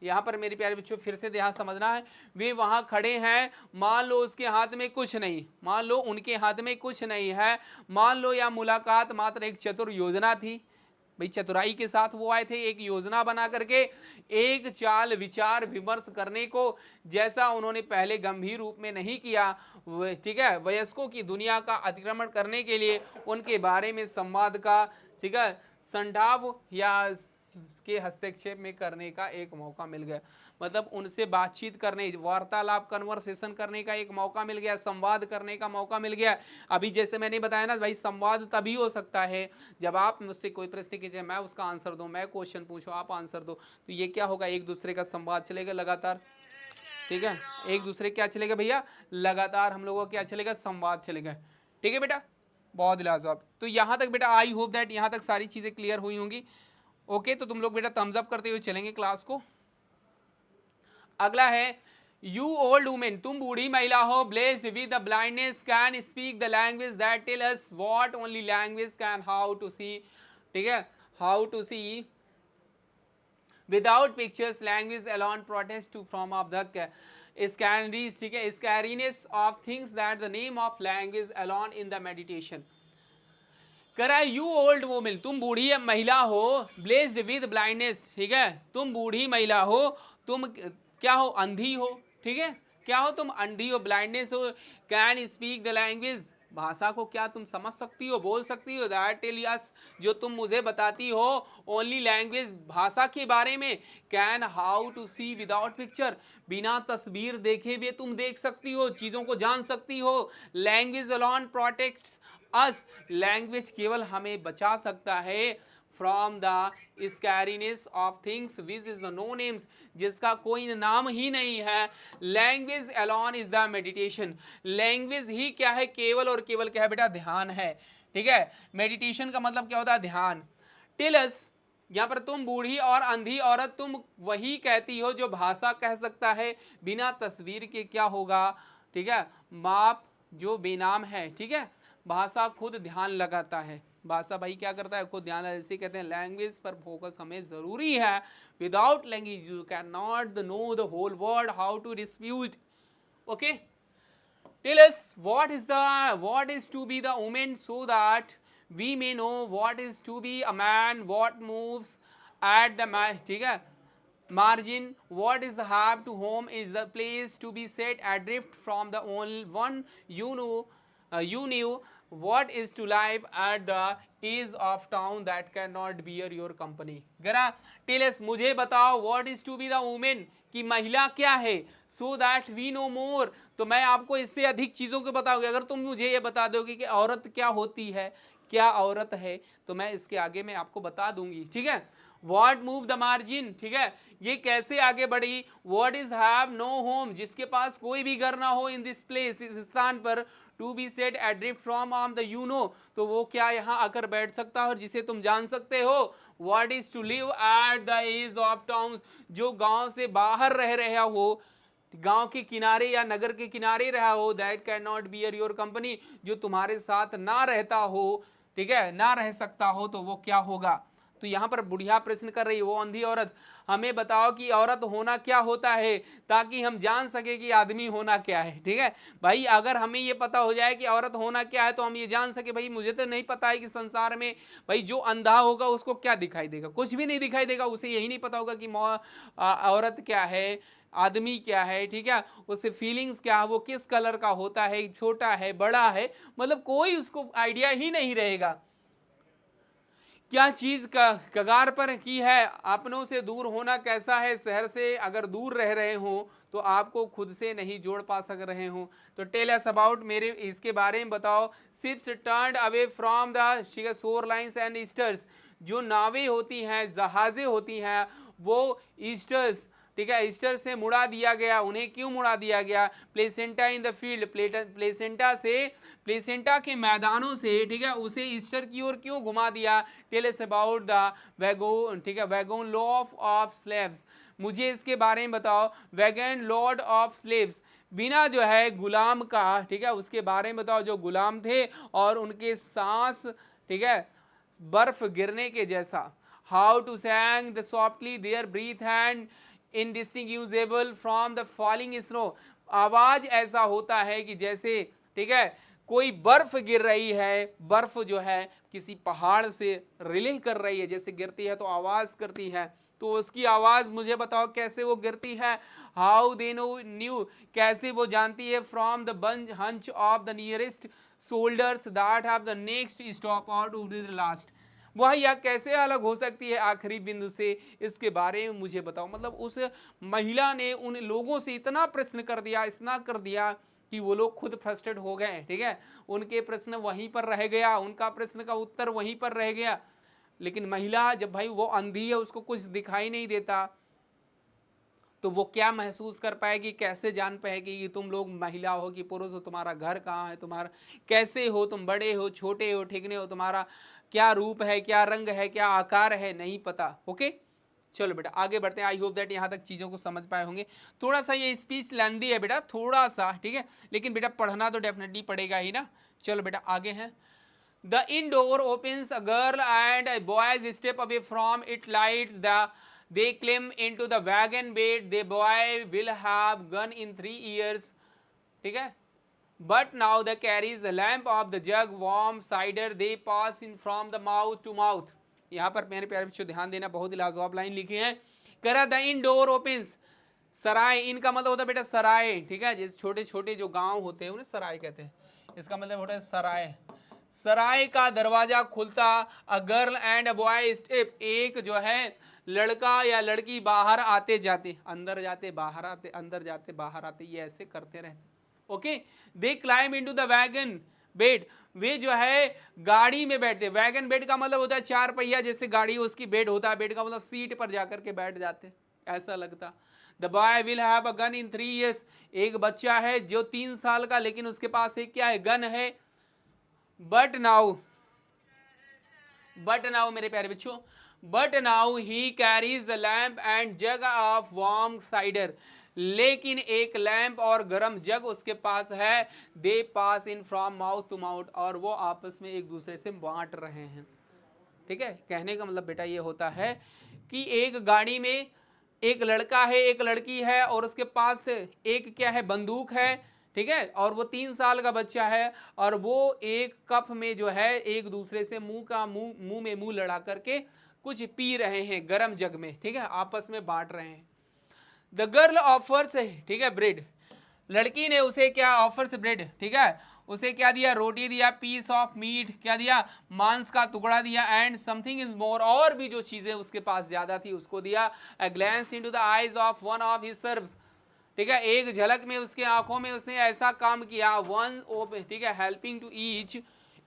यहाँ पर मेरे प्यारे बच्चों फिर से ध्यान समझना है, वे वहाँ खड़े हैं, मान लो उसके हाथ में कुछ नहीं, मान लो उनके हाथ में कुछ नहीं है, मान लो यह मुलाकात मात्र एक चतुर योजना थी, भाई चतुराई के साथ वो आए थे एक योजना बना करके, एक चाल विचार विमर्श करने को, जैसा उन्होंने पहले गंभीर रूप में नहीं किया, ठीक है, वयस्कों की दुनिया का अतिक्रमण करने के लिए उनके बारे में संवाद का, ठीक है, संडाव या के हस्तक्षेप में करने का एक मौका मिल गया, मतलब उनसे बातचीत करने, वार्तालाप, कन्वर्सेशन करने का एक मौका मिल गया, संवाद करने का मौका मिल गया। अभी जैसे मैंने बताया ना भाई, संवाद तभी हो सकता है जब आप मुझसे कोई प्रश्न कीजिए, मैं उसका आंसर दूं, मैं क्वेश्चन पूछूं आप आंसर दो, तो ये क्या होगा, एक दूसरे का संवाद चलेगा लगातार, ठीक है, एक दूसरे क्या चलेगा भैया, लगातार हम लोगों का क्या चलेगा, संवाद चलेगा, ठीक है बेटा, बहुत लाजवाब। तो यहाँ तक बेटा आई होप दैट यहाँ तक सारी चीजें क्लियर हुई होंगी। ओके, तो तुम लोग बेटा थम्स अप करते हुए चलेंगे क्लास को। अगला है यू ओल्ड वुमेन, तुम बूढ़ी महिला हो, blessed with the blindness can speak the language that tell us what only language can, how to see, ठीक है, how to see without pictures, language alone protest to from of the sceneries, ठीक है, scariness of things that the name of language alone in the meditation. करा you old women, तुम बूढ़ी महिला हो, blessed with blindness, ठीक है, तुम बूढ़ी महिला हो, तुम क्या हो, अंधी हो, ठीक है, क्या हो तुम, अंधी हो, ब्लाइंडनेस हो, कैन स्पीक द लैंग्वेज, भाषा को क्या तुम समझ सकती हो, बोल सकती हो, दैट टेल यस, जो तुम मुझे बताती हो, ओनली लैंग्वेज, भाषा के बारे में, can how to see without picture, बिना तस्वीर देखे भी तुम देख सकती हो, चीज़ों को जान सकती हो, language alone protects us, language केवल हमें बचा सकता है, from the scariness of things which is the no names, जिसका कोई नाम ही नहीं है, language alone is the meditation, language ही क्या है, केवल और केवल क्या है बेटा, ध्यान है, ठीक है, मेडिटेशन का मतलब क्या होता है, ध्यान। टिलस, यहाँ पर तुम बूढ़ी और अंधी औरत, तुम वही कहती हो जो भाषा कह सकता है, बिना तस्वीर के क्या होगा, ठीक है, माप जो बेनाम है, ठीक है, भाषा खुद ध्यान लगाता है, भाषा भाई क्या करता है, खुद ध्यान, ऐसे कहते हैं लैंग्वेज पर फोकस हमें जरूरी है, without language you can not know the whole world how to dispute. Okay, tell us what is to be the woman, so that we may know what is to be a man, what moves at the man, ठीक है, margin, what is the have to home is the place to be set adrift from the only one you know, you knew, what is to live at the edge of town that cannot bear your company। गरा tells, मुझे बताओ, what is to be the woman, कि महिला क्या है, so that we know more, तो मैं आपको इससे अधिक चीज़ों को बताऊंगी। अगर तुम मुझे ये बता दोगे कि औरत क्या होती है, क्या औरत है, तो मैं इसके आगे मैं आपको बता दूंगी, ठीक है। व्हाट मूव द मार्जिन, ठीक है, ये कैसे आगे बढ़ी। What is have no home, जिसके पास कोई भी घर ना हो, इन दिस प्लेस, इस स्थान पर, to be set adrift from on the you know, तो वो क्या यहाँ आकर बैठ सकता है और जिसे तुम जान सकते हो। What is to live at the edge of town, जो गांव से बाहर रह रहा हो, गांव के किनारे या नगर के किनारे रहा हो। That can not bear your company, जो तुम्हारे साथ ना रहता हो, ठीक है, ना रह सकता हो, तो वो क्या होगा। तो यहाँ पर बुढ़िया प्रश्न कर रही है, वो अंधी औरत, हमें बताओ कि औरत होना क्या होता है, ताकि हम जान सके कि आदमी होना क्या है, ठीक है। भाई अगर हमें ये पता हो जाए कि औरत होना क्या है, तो हम ये जान सके, भाई मुझे तो नहीं पता है कि संसार में, भाई जो अंधा होगा उसको क्या दिखाई देगा, कुछ भी नहीं दिखाई देगा, उसे यही नहीं पता होगा कि औरत क्या है, आदमी क्या है, ठीक है, उससे फीलिंग्स क्या है, वो किस कलर का होता है, छोटा है, बड़ा है, मतलब कोई उसको आइडिया ही नहीं रहेगा। क्या चीज का कगार पर की है, अपनों से दूर होना कैसा है, शहर से अगर दूर रह रहे हो तो आपको खुद से नहीं जोड़ पा सक रहे हो। तो टेल अस अबाउट, मेरे इसके बारे में बताओ। Ships turned away from the shore lines and esters, जो नावें होती हैं, जहाजें होती हैं, वो ईस्टर्स, ठीक है, ईस्टर से मुड़ा दिया गया। उन्हें क्यों मुड़ा दिया गया। Placenta in the field, placenta से, प्लेसेंटा के मैदानों से, ठीक है, उसे ईस्टर की ओर क्यों घुमा दिया। Tell us about the wagon, ठीक है, वैगन लॉ ऑफ स्लेव्स, मुझे इसके बारे में बताओ। वैगन लॉर्ड ऑफ स्लेव्स, बिना जो है गुलाम का, ठीक है, उसके बारे में बताओ, जो गुलाम थे और उनके सांस, ठीक है, बर्फ गिरने के जैसा। How to sang the softly there breath and indistinguishable from the falling snow, आवाज ऐसा होता है कि जैसे, ठीक है, कोई बर्फ गिर रही है, बर्फ जो है किसी पहाड़ से रिले कर रही है, जैसे गिरती है तो आवाज करती है, तो उसकी आवाज मुझे बताओ कैसे वो गिरती है। हाउ दे नो न्यू, कैसे वो जानती है, from the bunch hunch of the nearest shoulders that have the next stop और टू द लास्ट, वह या कैसे अलग हो सकती है आखिरी बिंदु से, इसके बारे में मुझे बताओ। मतलब उस महिला ने उन लोगों से इतना प्रश्न कर दिया, इतना कर दिया कि वो लोग खुद फ्रस्ट्रेट हो गए, ठीक है, उनके प्रश्न वहीं पर रह गया, उनका प्रश्न का उत्तर वहीं पर रह गया। लेकिन महिला, जब भाई वो अंधी है, उसको कुछ दिखाई नहीं देता, तो वो क्या महसूस कर पाएगी, कैसे जान पाएगी कि तुम लोग महिला हो कि पुरुष हो, तुम्हारा घर कहाँ है, तुम्हारा कैसे हो, तुम बड़े हो, छोटे हो, ठिकने हो, तुम्हारा क्या रूप है, क्या रंग है, क्या आकार है, नहीं पता। ओके, चलो बेटा आगे बढ़ते हैं। आई होप दैट यहाँ तक चीज़ों को समझ पाए होंगे। थोड़ा सा ये स्पीच लेंदी है बेटा, थोड़ा सा, ठीक है, लेकिन बेटा पढ़ना तो डेफिनेटली पड़ेगा ही ना। चलो बेटा आगे हैं। The indoor opens, a girl and a boy step away from it, lights they climb into the wagon bed. The boy will have gone in 3 years, ठीक है, but now the carries the lamp of the jug warm cider, they pass in from the mouth to mouth। यहाँ पर मेरे प्यारे बच्चों ध्यान देना, बहुत ही लाजवाब लाइन लिखी है। करा द इंडोर ओपन्स, सराय, इनका मतलब होता है बेटा सराय, ठीक है, जैसे छोटे छोटे जो गांव होते हैं उन्हें सराय कहते हैं, इसका मतलब होता है सराय। सराय का दरवाजा खुलता, a girl and a boy step, एक जो है लड़का या लड़की बाहर आते जाते, अंदर जाते बाहर आते, अंदर जाते बाहर आते, ये ऐसे करते रहते। Okay, they climb into the wagon bed, वे जो है गाड़ी में बैठते। वैगन बेड का मतलब होता है चार पहिया जैसे गाड़ी उसकी बेड होता है, बेड का मतलब सीट पर जाकर के बैठ जाते, ऐसा लगता। The boy will have a gun in 3 years, एक बच्चा है जो 3 साल का, लेकिन उसके पास एक क्या है, गन है। बट नाउ, मेरे प्यारे बच्चों, but now he carries lamp and jug of warm cider, लेकिन एक लैंप और गर्म जग उसके पास है। They pass in from mouth to mouth, और वो आपस में एक दूसरे से बांट रहे हैं, ठीक है। कहने का मतलब बेटा ये होता है कि एक गाड़ी में एक लड़का है, एक लड़की है, और उसके पास एक क्या है, बंदूक है, ठीक है, और वो 3 साल का बच्चा है, और वो एक कप में जो है एक दूसरे से मुंह में मुंह लड़ा करके कुछ पी रहे हैं गरम जग में, ठीक है, आपस में बांट रहे हैं। द गर्ल ऑफर्स, ठीक है, ब्रेड, लड़की ने उसे क्या ऑफर्स, ब्रेड, ठीक है, उसे क्या दिया, रोटी दिया, पीस ऑफ मीट क्या दिया, मांस का टुकड़ा दिया, एंड समथिंग इज मोर, और भी जो चीजें उसके पास ज्यादा थी उसको दिया। A glance into the eyes of one of his serfs, ठीक है, एक झलक में उसके आंखों में उसने ऐसा काम किया, वन ओप, ठीक है, हेल्पिंग टू ईच,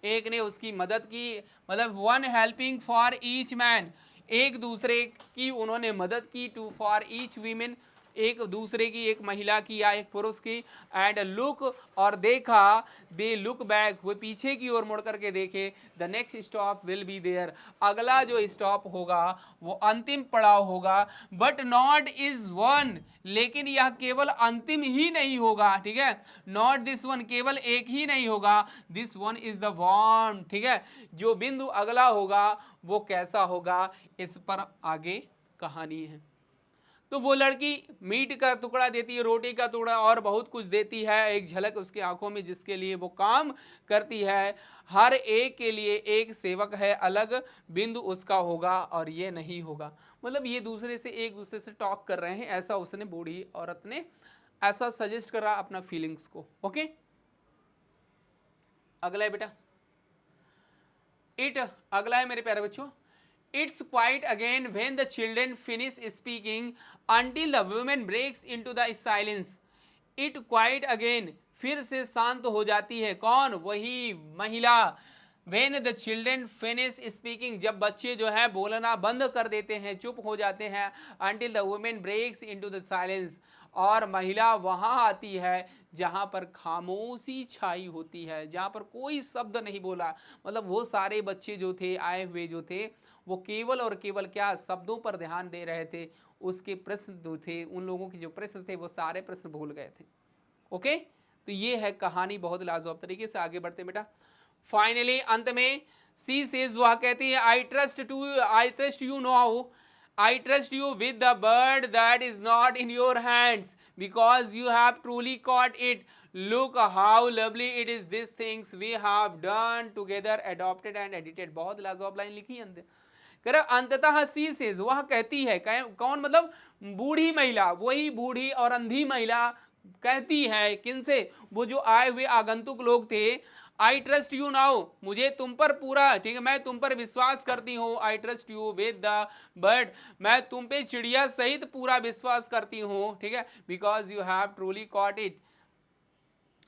एक ने उसकी मदद की, मतलब one helping for each man, एक दूसरे की उन्होंने मदद की, टू फॉर ईच वीमेन, एक दूसरे की, एक महिला की या एक पुरुष की, एंड लुक, और देखा, दे लुक बैक, वो पीछे की ओर मुड़ करके देखे, the next stop will be there, अगला जो स्टॉप होगा वो अंतिम पड़ाव होगा, बट नॉट इज वन, लेकिन यह केवल अंतिम ही नहीं होगा, ठीक है, नॉट दिस वन, केवल एक ही नहीं होगा, this one is the one, ठीक है, जो बिंदु अगला होगा वो कैसा होगा, इस पर आगे कहानी है। तो वो लड़की मीट का टुकड़ा देती है, रोटी का टुकड़ा और बहुत कुछ देती है, एक झलक उसकी आंखों में, जिसके लिए वो काम करती है, हर एक के लिए एक सेवक है, अलग बिंदु उसका होगा और ये नहीं होगा, मतलब ये दूसरे से, एक दूसरे से टॉक कर रहे हैं, ऐसा उसने बूढ़ी औरत ने ऐसा सजेस्ट करा अपना फीलिंग्स को। ओके, अगला है बेटा, इट, अगला है मेरे प्यारे बच्चों, it's quiet again when the children finish speaking until the women breaks into the silence, it quiet again, फिर से शांत हो जाती है, कौन, वही महिला, when the children finish speaking, जब बच्चे जो है बोलना बंद कर देते हैं, चुप हो जाते हैं, until the women breaks into the silence, और महिला वहां आती है जहां पर खामोशी छाई होती है, जहां पर कोई शब्द नहीं बोला, मतलब वो सारे बच्चे जो थे आए हुए जो थे वो केवल और केवल क्या, शब्दों पर ध्यान दे रहे थे, उसके प्रश्न जो थे, उन लोगों के जो प्रश्न थे वो सारे प्रश्न भूल गए थे। ओके, तो ये है कहानी, बहुत लाजवाब तरीके से आगे बढ़ते बेटा। फाइनली अंत में सी सेज, वह कहती है, I trust you now, I trust you with the bird that is not in your hands, because you have truly caught it. Look how lovely it is, these things we have done together, adopted and edited। बहुत लाजवाब line लिखी है अंदर, कह रहा अंततः she says, वह कहती है, कौन, मतलब बूढ़ी महिला, वही बूढ़ी और अंधी महिला कहती है, किनसे, वो जो आए हुए आगंतुक लोग थे, आई ट्रस्ट यू नाउ, मुझे तुम पर पूरा, ठीक है, मैं तुम पर विश्वास करती हूँ, I trust you with the bird, मैं तुम पे चिड़िया सहित पूरा विश्वास करती हूँ, ठीक है, because you have truly caught it,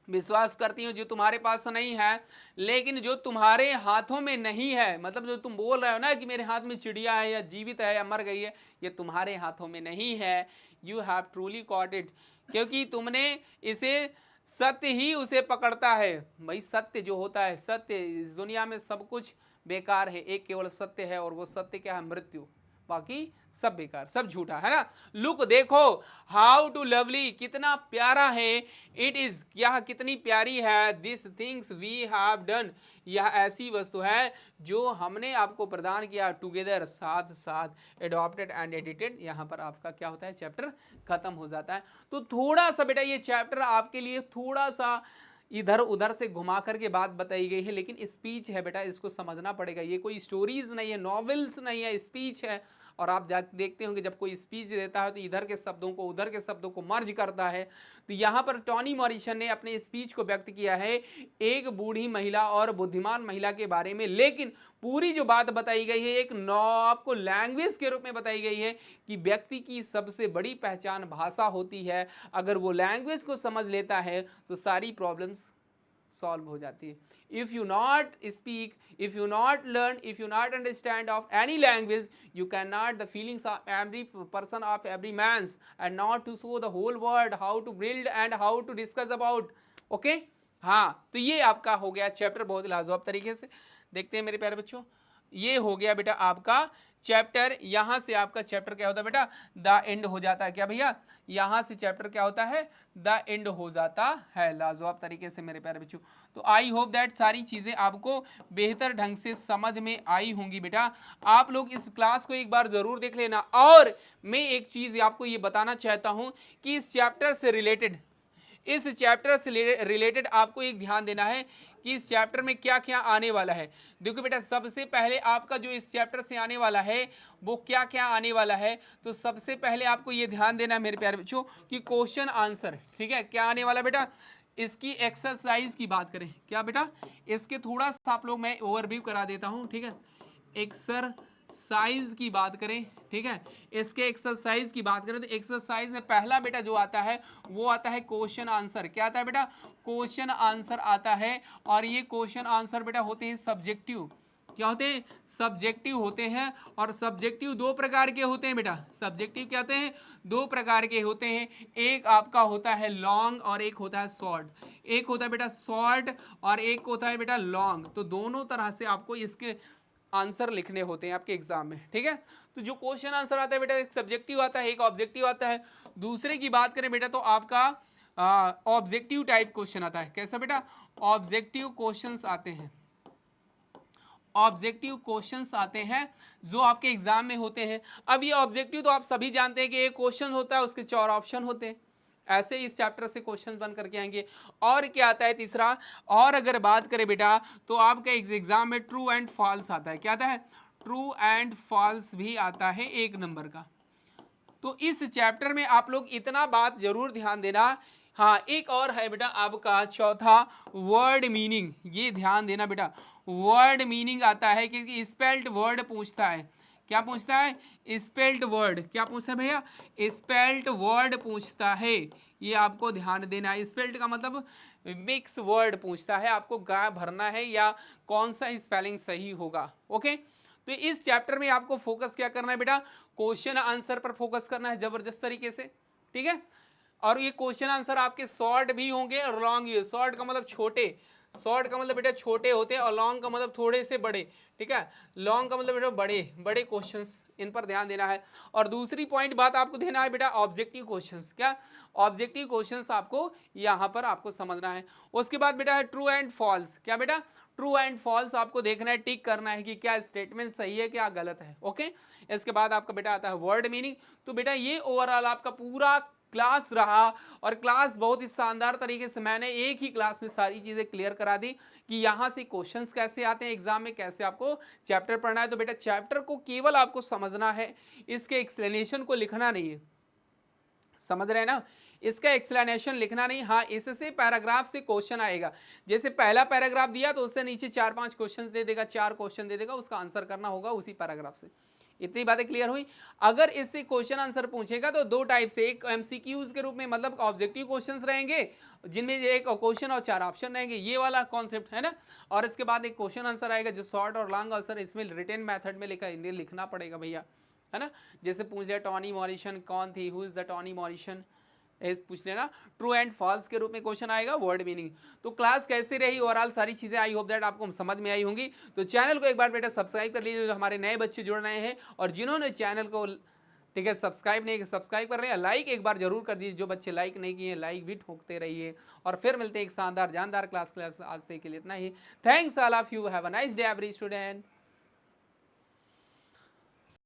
विश्वास करती हूँ जो तुम्हारे पास नहीं है, लेकिन जो तुम्हारे हाथों में नहीं है, मतलब जो तुम बोल रहे हो ना कि मेरे हाथ में चिड़िया है या जीवित है या मर गई है, ये तुम्हारे हाथों में नहीं है, you have truly caught it, क्योंकि तुमने इसे, सत्य ही उसे पकड़ता है, भाई सत्य जो होता है, सत्य, इस दुनिया में सब कुछ बेकार है, एक केवल सत्य है, और वो सत्य क्या है, मृत्यु, बाकी सब बेकार, सब झूठा है ना। लुक, देखो, हाउ टू लवली, कितना प्यारा है, इट इज, यह कितनी प्यारी है, this things we have done, यह ऐसी वस्तु है जो हमने आपको प्रदान किया, टुगेदर, साथ साथ, एडॉप्टेड एंड एडिटेड, यहाँ पर आपका क्या होता है, चैप्टर खत्म हो जाता है। तो थोड़ा सा बेटा ये चैप्टर आपके लिए थोड़ा सा इधर उधर से घुमा करके बात बताई गई है, लेकिन स्पीच है बेटा, इसको समझना पड़ेगा, ये कोई स्टोरीज नहीं है, नॉवेल्स नहीं है, स्पीच है, और आप देखते होंगे जब कोई स्पीच देता है तो इधर के शब्दों को उधर के शब्दों को मर्ज करता है, तो यहाँ पर टॉनी मॉरिसन ने अपने स्पीच को व्यक्त किया है एक बूढ़ी महिला और बुद्धिमान महिला के बारे में, लेकिन पूरी जो बात बताई गई है एक आपको लैंग्वेज के रूप में बताई गई है कि व्यक्ति की सबसे बड़ी पहचान भाषा होती है, अगर वो लैंग्वेज को समझ लेता है तो सारी प्रॉब्लम्स सॉल्व हो जाती है। If you not speak, if you not learn, if you not understand of any language, you cannot the feelings of every person of every man's, and not to show the whole world how to build and how to discuss about। okay? हाँ, तो ये आपका हो गया chapter बहुत लाजवाब तरीके से। देखते हैं मेरे प्यारे बच्चों, ये हो गया बेटा आपका चैप्टर, यहां से आपका चैप्टर क्या होता है बेटा, द एंड हो जाता है, क्या भैया, यहां से चैप्टर क्या होता है, द एंड हो जाता है, लाजवाब तरीके से मेरे प्यारे बच्चों। तो आई होप दैट सारी चीजें आपको बेहतर ढंग से समझ में आई होंगी बेटा। आप लोग इस क्लास को एक बार जरूर देख लेना, और मैं एक चीज आपको ये बताना चाहता हूं कि इस चैप्टर से रिलेटेड, इस चैप्टर से रिलेटेड आपको एक ध्यान देना है कि इस चैप्टर में क्या क्या आने वाला है। देखो बेटा, सबसे पहले आपका जो इस चैप्टर से आने वाला है वो क्या क्या आने वाला है, तो सबसे पहले आपको ये ध्यान देना है मेरे प्यारे बच्चों कि क्वेश्चन आंसर, ठीक है, क्या आने वाला बेटा, इसकी एक्सरसाइज की बात करें, क्या बेटा, इसके थोड़ा सा आप लोग मैं ओवरव्यू करा देता हूं, ठीक है, एक्सरसाइज एक्सरसाइज की बात करें, ठीक है, इसके एक्सरसाइज की बात करें तो एक्सरसाइज में पहला बेटा जो आता है वो आता है क्वेश्चन आंसर। क्या आता है बेटा? क्वेश्चन आंसर आता है। और ये क्वेश्चन आंसर बेटा होते हैं सब्जेक्टिव। क्या होते हैं? सब्जेक्टिव होते हैं। और सब्जेक्टिव दो प्रकार के होते हैं बेटा। सब्जेक्टिव क्या होते हैं? दो प्रकार के होते हैं। एक आपका होता है लॉन्ग और एक होता है शॉर्ट। एक होता है बेटा शॉर्ट और एक होता है बेटा लॉन्ग। तो दोनों तरह से आपको इसके आंसर लिखने होते हैं आपके एग्जाम में, ठीक है। तो जो क्वेश्चन आंसर आता है बेटा, एक सब्जेक्टिव आता है, एक ऑब्जेक्टिव आता है। दूसरे की बात करें बेटा तो आपका ऑब्जेक्टिव टाइप क्वेश्चन आता है। कैसा बेटा? ऑब्जेक्टिव क्वेश्चंस आते हैं। ऑब्जेक्टिव क्वेश्चंस आते हैं जो आपके एग्जाम में होते हैं। अब ये ऑब्जेक्टिव तो आप सभी जानते हैं कि एक क्वेश्चन होता है, उसके 4 ऑप्शन होते हैं। ऐसे इस चैप्टर से क्वेश्चंस बन करके आएंगे। और क्या आता है तीसरा? और अगर बात करें बेटा तो आपका एग्जाम में ट्रू एंड फॉल्स आता है। क्या आता है? ट्रू एंड फॉल्स भी आता है 1 नंबर का। तो इस चैप्टर में आप लोग इतना बात जरूर ध्यान देना। हाँ, एक और है बेटा आपका चौथा, वर्ड मीनिंग। ये ध्यान देना बेटा, वर्ड मीनिंग आता है क्योंकि स्पेल्ड वर्ड पूछता है। क्या पूछता है? Spelled word. क्या पूछता है भैया? स्पेल्ड वर्ड पूछता है। ये आपको ध्यान देना है। स्पेल्ड का मतलब मिक्स वर्ड पूछता है, आपको गा भरना है या कौन सा स्पेलिंग सही होगा। ओके, तो इस चैप्टर में आपको फोकस क्या करना है बेटा? क्वेश्चन आंसर पर फोकस करना है जबरदस्त तरीके से, ठीक है। और ये क्वेश्चन आंसर आपके शॉर्ट भी होंगे और लॉन्ग भी। शॉर्ट का मतलब छोटे, शॉर्ट का मतलब बेटा छोटे होते हैं, और लॉन्ग का मतलब थोड़े से बड़े, ठीक है। लॉन्ग का मतलब बेटा बड़े बड़े क्वेश्चंस, इन पर ध्यान देना है। और दूसरी पॉइंट बात आपको देना है बेटा, ऑब्जेक्टिव क्वेश्चंस। क्या? ऑब्जेक्टिव क्वेश्चंस आपको यहाँ पर आपको समझना है। उसके बाद बेटा है ट्रू एंड फॉल्स। क्या बेटा? ट्रू एंड फॉल्स आपको देखना है, टिक करना है कि क्या स्टेटमेंट सही है क्या गलत है। ओके, इसके बाद आपका बेटा आता है वर्ड मीनिंग। तो बेटा ये ओवरऑल आपका पूरा क्लास रहा। और क्लास बहुत ही शानदार तरीके से मैंने एक ही क्लास में सारी चीजें क्लियर करा दी कि यहाँ से क्वेश्चंस कैसे आते हैं एग्जाम में, कैसे आपको चैप्टर पढ़ना है। तो बेटा चैप्टर को केवल आपको समझना है, इसके एक्सप्लेनेशन को लिखना नहीं है। समझ रहे हैं ना? इसका एक्सप्लेनेशन लिखना नहीं। हाँ, इससे पैराग्राफ से क्वेश्चन आएगा। जैसे पहला पैराग्राफ दिया तो उससे नीचे 4-5 क्वेश्चन दे देगा, 4 क्वेश्चन दे देगा, उसका आंसर करना होगा उसी पैराग्राफ से। इतनी बातें क्लियर हुई। अगर इससे क्वेश्चन आंसर पूछेगा तो दो टाइप से, एक एमसीक्यूज के रूप में, मतलब ऑब्जेक्टिव क्वेश्चंस रहेंगे जिनमें एक क्वेश्चन और 4 ऑप्शन रहेंगे, ये वाला कॉन्सेप्ट है ना। और इसके बाद एक क्वेश्चन आंसर आएगा जो शॉर्ट और लॉन्ग आंसर इसमें रिटन मेथड में लिखना पड़ेगा भैया, है ना। जैसे पूछ लिया टॉनी मॉरिसन कौन थी, who is the Toni Morrison, पूछ लेना। ट्रू एंड फॉल्स के रूप में क्वेश्चन आएगा, वर्ड मीनिंग। तो क्लास कैसी रही ओवरऑल, सारी चीजें आई होप दैट आपको समझ में आई होंगी। तो चैनल को एक बार बेटा सब्सक्राइब कर लीजिए, जो हमारे नए बच्चे जुड़ रहे हैं, और जिन्होंने चैनल को, ठीक है, सब्सक्राइब नहीं, सब्सक्राइब कर रहे हैं, लाइक एक बार जरूर कर दीजिए। जो बच्चे लाइक नहीं किए लाइक भी ठोकते रहिए। और फिर मिलते हैं एक शानदार जानदार क्लास। आज से के लिए इतना ही। Thanks all of you, have a nice day every student.